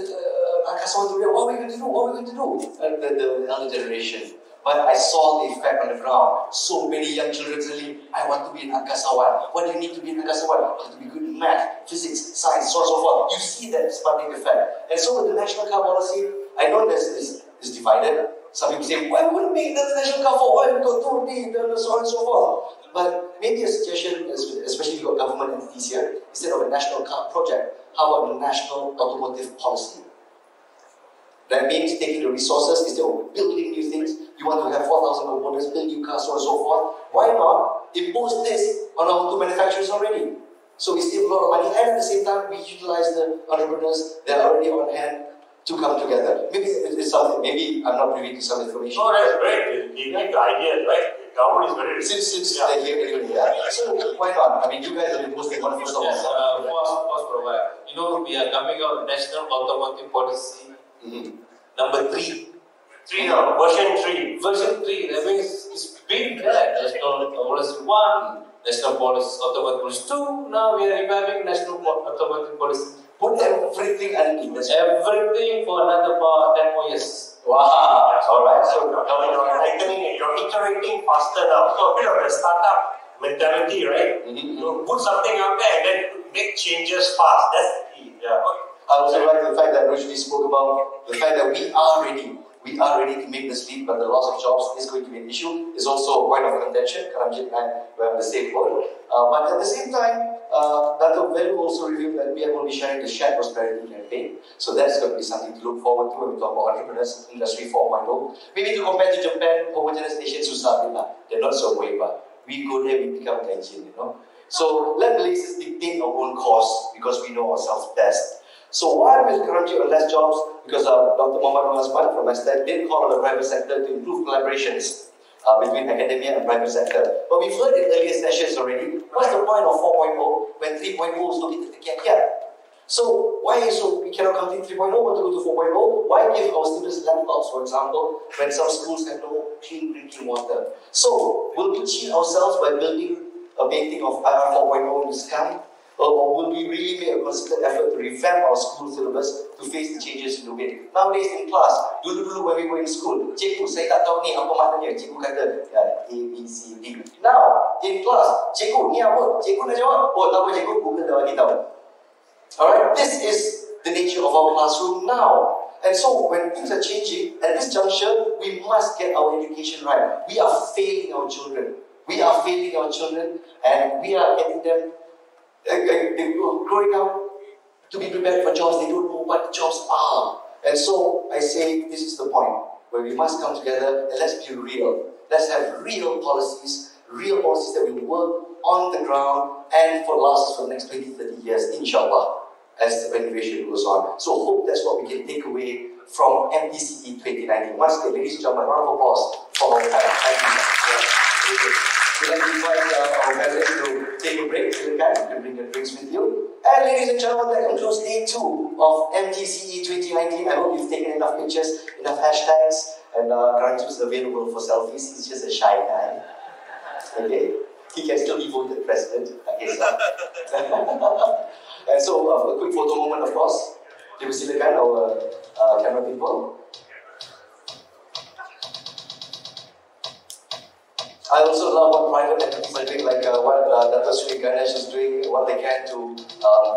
Angkasa to real? What are we going to do? What are we going to do? And the elder generation. But I saw the effect on the ground. So many young children suddenly, I want to be an Angkasawan. What do you need to be an Angkasawan? You have to be good in math, physics, science, so on and so forth. You see that Sputnik effect. And so with the national car policy, I know this is divided. Some people say, why would we make the national car for? Why we got 2D, so on and so forth. But maybe a suggestion, especially if you've got government entities here, instead of a national car project, how about a national automotive policy? That means taking the resources instead of building new things. You want to have 4,000 components, build new cars, so on and so forth. Why not impose this on our auto manufacturers already? So we save a lot of money, and at the same time, we utilize the entrepreneurs that are already on hand to come together. Maybe it's something. Maybe I'm not privy to some information. Oh, that's great. You give the ideas, right? The government is very since they're here anyway. Yeah. So why not? I mean, you guys are the most important stuff. Yes, pause for a while. We are coming out National Automotive Policy number 3. Version 3. Version 3. That means it's been there. National Policy 1, National Automotive Policy 2. Now we are reviving National Automotive Policy. Put everything underneath. Everything for another 10 more years. Wow. Alright. So you're iterating faster now. So a bit of a startup mentality, right? You put something out there and then make changes fast. That's the key. Yeah. I also like the fact that Rushdi spoke about the fact that we are ready. We are ready to make this leap, but the loss of jobs is going to be an issue. It's also a point of contention. Karamjit and I were on the same boat. But at the same time, Dr. Velu also revealed that we will be sharing the Shared Prosperity campaign. So that's going to be something to look forward to when we talk about entrepreneurs, Industry 4.0. We need to compare to Japan, homogeneous nation, susah. They're not so way, but we go there, we become engine, So let Malaysians dictate our own course because we know ourselves best. So why will currently on less jobs? Because Dr. Muhammad Rasman from Estate did call on the private sector to improve collaborations between academia and private sector. But we've heard in earlier sessions already, what's the point of 4.0 when 3.0 is looking at the kia? So why we cannot complete 3.0, want to go to 4.0? Why give our students laptops, for example, when some schools have no clean drinking water? So will we cheat ourselves by building a painting of IR 4.0 in the sky? Or will we really make a concerted effort to revamp our school syllabus to face the changes in the wind? Nowadays in class, dulu-dulu when we were in school, cikgu, saya tak tahu ni apa maknanya. Cikgu kata, A, B, C, D. Now, in class, cikgu, ni apa? Cikgu nak jawab? Oh, tak apa cikgu, Google dah bagi tahu. Alright, this is the nature of our classroom now. And so, when things are changing, at this juncture, we must get our education right. We are failing our children. We are failing our children, and we are getting them growing up to be prepared for jobs. They don't know what jobs are. And so I say this is the point where we must come together and let's be real. Let's have real policies that will work on the ground and for last for the next 20, 30 years, inshallah, as the innovation goes on. So hope that's what we can take away from MTCE 2019. Once again, ladies and gentlemen, round of applause for our time. Thank you. We'd like to invite our members to take a break if you can. You can bring your drinks with you. And ladies and gentlemen, that concludes day 2 of MTCE 2019. I hope you've taken enough pictures, enough hashtags, and Karantu is available for selfies. He's just a shy guy. Okay? He can still be voted president. Okay, so. And so, a quick photo moment, of course. Dipersilakan our camera people. I also love what private entities are doing, like what Dr. Sri Ganesh is doing, what they can to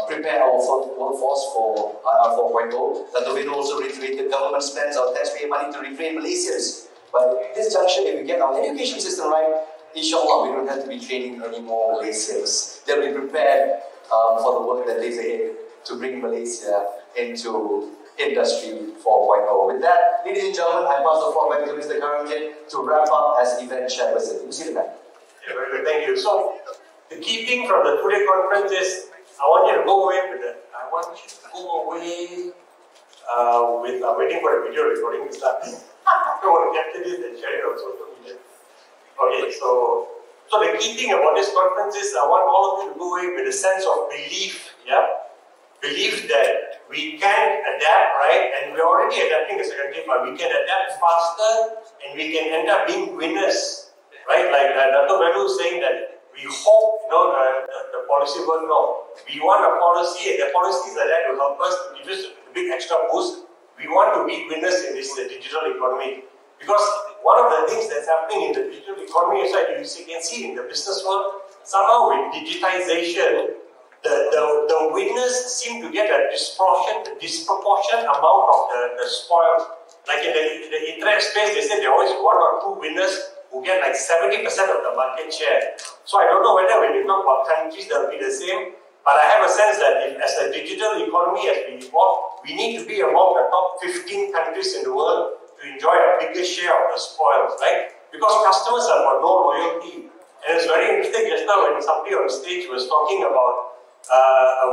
prepare our workforce for IR 4.0. Dr. Venu also reiterated government spends our taxpayer money to retrain Malaysians. But at this junction, if we get our education system right, inshallah, we don't have to be training any more Malaysians. They'll be prepared for the work that lays ahead to bring Malaysia into Industry 4.0. With that, ladies and gentlemen, I pass the floor back to Mr. Karamjit to wrap up as event chairperson. You see the man. Yeah, very good, thank you. So, the key thing from the today conference is, I want you to go away with it. I want you to go away with, waiting for a video recording to start. I want to capture this and share it on social media. Okay, so the key thing about this conference is, I want all of you to go away with a sense of belief, belief that we can adapt, right? And we're already adapting as a country, but we can adapt faster and we can end up being winners, right? Like Dr. Velu is saying that we hope, the policy will know. We want a policy, and the policies are there to help us to give us a big extra boost. We want to be winners in this digital economy. Because one of the things that's happening in the digital economy is that you can see in the business world, somehow with digitization, the winners seem to get a disproportionate amount of the spoils. Like in the internet space, they say there are always 1 or 2 winners who get like 70% of the market share. So I don't know whether when you talk about countries, they'll be the same. But I have a sense that as a digital economy has been evolved, we need to be among the top 15 countries in the world to enjoy a bigger share of the spoils, right? Because customers have got no loyalty. And it's very interesting just now when somebody on stage was talking about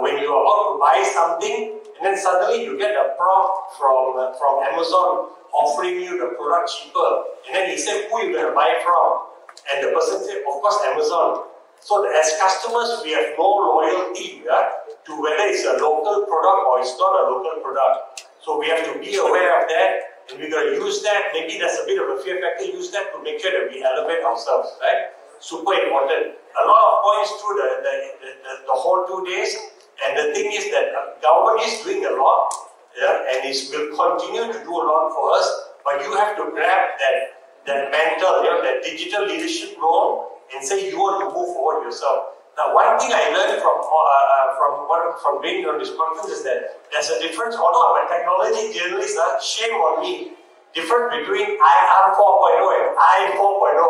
when you're about to buy something, and then suddenly you get a prompt from Amazon offering you the product cheaper, and then he said, who are you going to buy from? And the person said, of course, Amazon. So as customers, we have no loyalty to whether it's a local product or it's not a local product. So we have to be aware of that, and we're going to use that. Maybe that's a bit of a fear factor. Use that to make sure that we elevate ourselves, right? Super important. A lot of points through the whole 2 days, and the thing is that government is doing a lot, and it will continue to do a lot for us, but you have to grab that mental, that digital leadership role and say you want to move forward yourself. Now, one thing I learned from being on this conference is that there's a difference. Although I'm a technology journalist, shame on me. difference between IR 4.0 and I 4.0.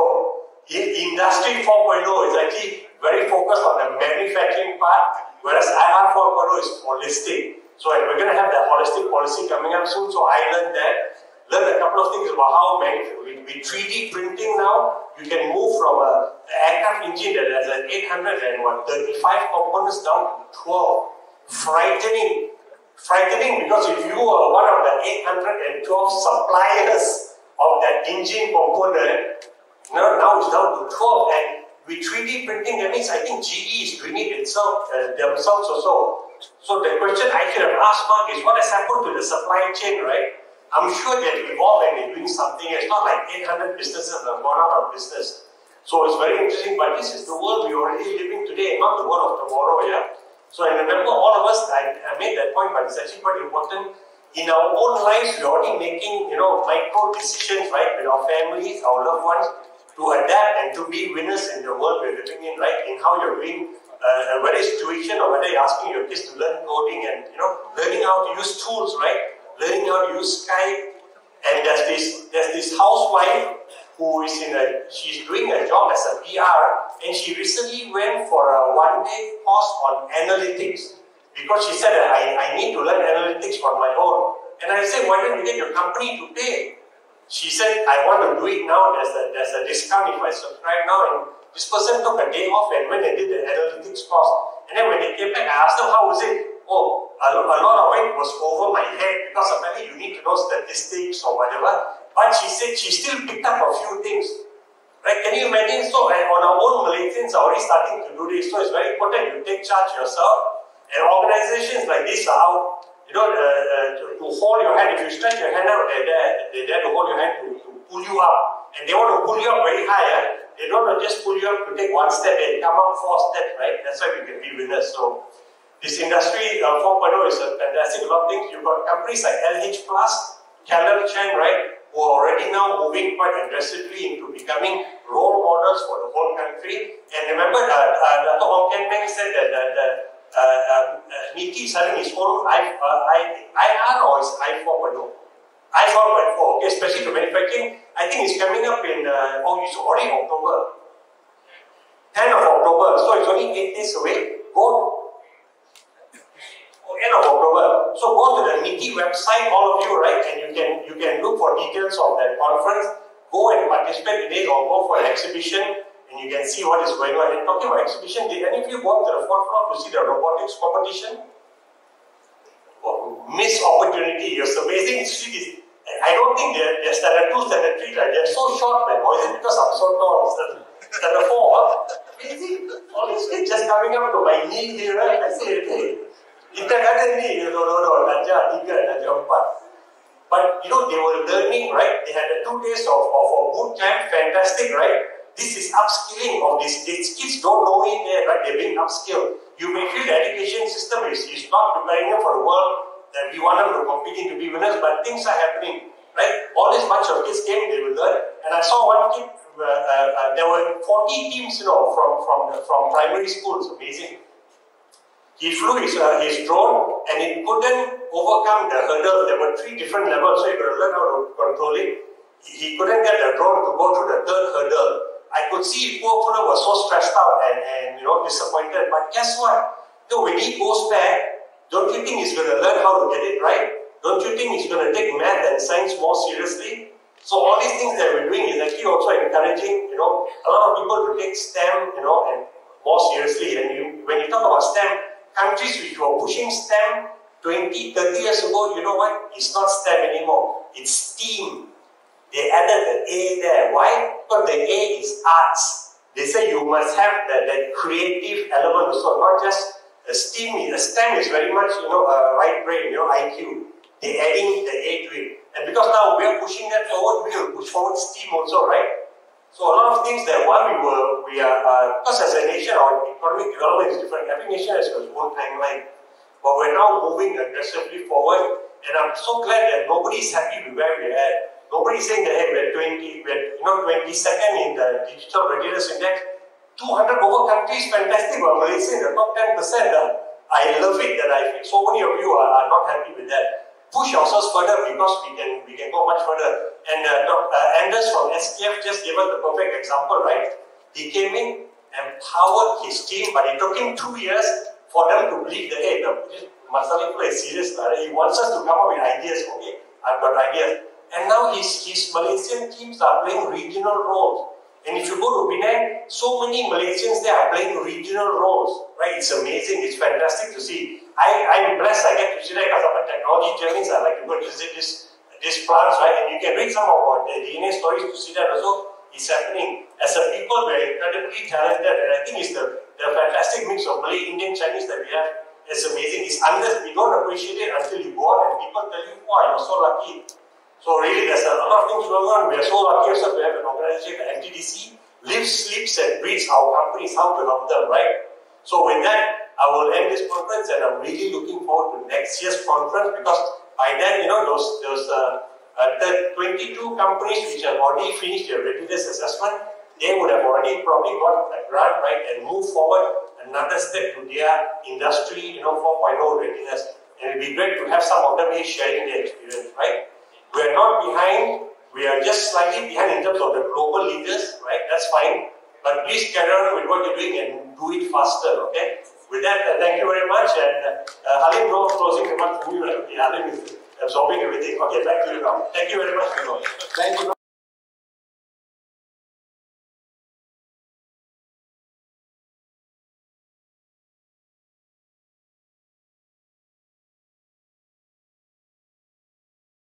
Industry 4.0 is actually very focused on the manufacturing part, whereas IR 4.0 is holistic. So we're going to have that holistic policy coming up soon. So I learned a couple of things about how with 3D printing now, you can move from an aircraft engine that has an 835 components down to 12. Frightening because if you are one of the 812 suppliers of that engine component, now it's down to 12. And with 3D printing, that means I think GE is doing it themselves also. So the question I should have asked Mark is, what has happened to the supply chain, right? I'm sure they've evolved and they're doing something. It's not like 800 businesses have gone out of business. So it's very interesting, but this is the world we're already living today, not the world of tomorrow, yeah? So I remember all of us, I made that point, but it's actually quite important. In our own lives, we're already making, micro decisions, right, with our families, our loved ones, to adapt and to be winners in the world we're living in, right, in how you're doing, whether it's tuition or whether you're asking your kids to learn coding and, learning how to use tools, right, learning how to use Skype. And there's this housewife who is she's doing a job as a PR, and she recently went for a one-day course on analytics because she said, I need to learn analytics on my own. And I said, why don't you get your company to pay? She said, I want to do it now. There's a discount if I subscribe now. And this person took a day off and went and did the analytics course. And then when they came back, I asked them, how was it? Oh, a lot of it was over my head because apparently you need to know statistics or whatever. But she said she still picked up a few things. Right? Can you imagine? So on our own, Malaysians are already starting to do this. So it's very important you take charge yourself. And organizations like this are out, to hold your hand. If you stretch your hand out, they're there to hold your hand to pull you up. And they want to pull you up very high. They don't want to just pull you up to take one step. They come up 4 steps, right? That's why we can be winners. So this industry 4.0 is a fantastic lot of things. You've got companies like LH Plus, Callum Chen, right, who are already now moving quite aggressively into becoming role models for the whole country. And remember, Dr. Hong Ken Meng said that Niki is having his own IR or is I 4.0? I 4.4, okay, especially to manufacturing. I think it's coming up in, it's already October. 10th of October, so it's only 8 days away. End of October. So go to the Niki website, all of you, right? And you can look for details of that conference. Go and participate in it or go for an exhibition and you can see what is going on. And talking about exhibition, did any of you go up to the 4th floor to see the robotics competition? Oh, missed opportunity. It's amazing to see this. I don't think they're standard 2, standard 3, right? They're so short, man. Or is it because I'm so tall? Standard 4, amazing. All these kids just coming up to my knee here, right? I say, hey. Kita kata ni, no, darjah 3, darjah 4. But they were learning, right? They had 2 days of a boot camp, fantastic, right? This is upskilling of these kids don't know it there, right? They're being upskilled. You may feel the education system is not preparing them for the world that we want them to compete in to be winners, but things are happening, right? All this bunch of kids came, they will learn. And I saw one kid, there were 40 teams, from primary schools, amazing. He flew his drone and it couldn't overcome the hurdle. There were 3 different levels, so he got to learn how to control it. He couldn't get the drone to go through the 3rd hurdle. I could see poor fellow was so stressed out and disappointed. But guess what? When he goes back, don't you think he's going to learn how to get it right? Don't you think he's going to take math and science more seriously? So all these things that we're doing is actually also encouraging, a lot of people to take STEM, and more seriously. And when you talk about STEM, countries which were pushing STEM 20, 30 years ago, you know what? It's not STEM anymore. It's STEAM. They added the A there. Why? Because the A is arts. They say you must have that creative element also, not just STEM. STEM is very much, right brain, IQ. They're adding the A to it. And because now we are pushing that forward, we will push forward STEAM also, right? So a lot of things that while because as a nation, our economic development is different. Every nation has its own timeline. But we're now moving aggressively forward. And I'm so glad that nobody is happy with where we're at. Nobody's saying that, hey, we're 22nd in the Digital Readiness Index. 200 over countries, fantastic. But Malaysia in the top 10%. I love it that so many of you are not happy with that. push ourselves further because we can go much further. And Anders from SKF just gave us the perfect example, right? He came in, empowered his team, but it took him 2 years for them to believe that, hey, Masalipula is serious. He wants us to come up with ideas. Okay, I've got ideas. And now his Malaysian teams are playing regional roles. And if you go to Penang, so many Malaysians there are playing regional roles. Right? It's amazing. It's fantastic to see. I'm blessed. I get to see that because of my technology journeys. I like to go visit these plants, right? And you can read some of the DNA stories to see that also. It's happening. As a people, we're incredibly talented, and I think it's the fantastic mix of Malay, Indian, Chinese that we have. It's amazing. It's unless we don't appreciate it until you go out and people tell you, wow, you're so lucky. So really, there's a lot of things going on. We are so lucky also to have an organization like MTDC, lives, sleeps, and breathes our companies, how to help them, right? So with that, I will end this conference, and I'm really looking forward to next year's conference because by then, those 22 companies which have already finished their readiness assessment, they would have already probably got a grant, right, and move forward another step to their industry, 4.0 readiness. And it would be great to have some of them here sharing their experience, right? We are not behind, we are just slightly behind in terms of the global leaders, right? That's fine. But please carry on with what you're doing and do it faster, okay? With that, thank you very much. And Halim, no closing remarks from you. Halim is absorbing everything. Okay, back to you now. Thank you very much. Thank you.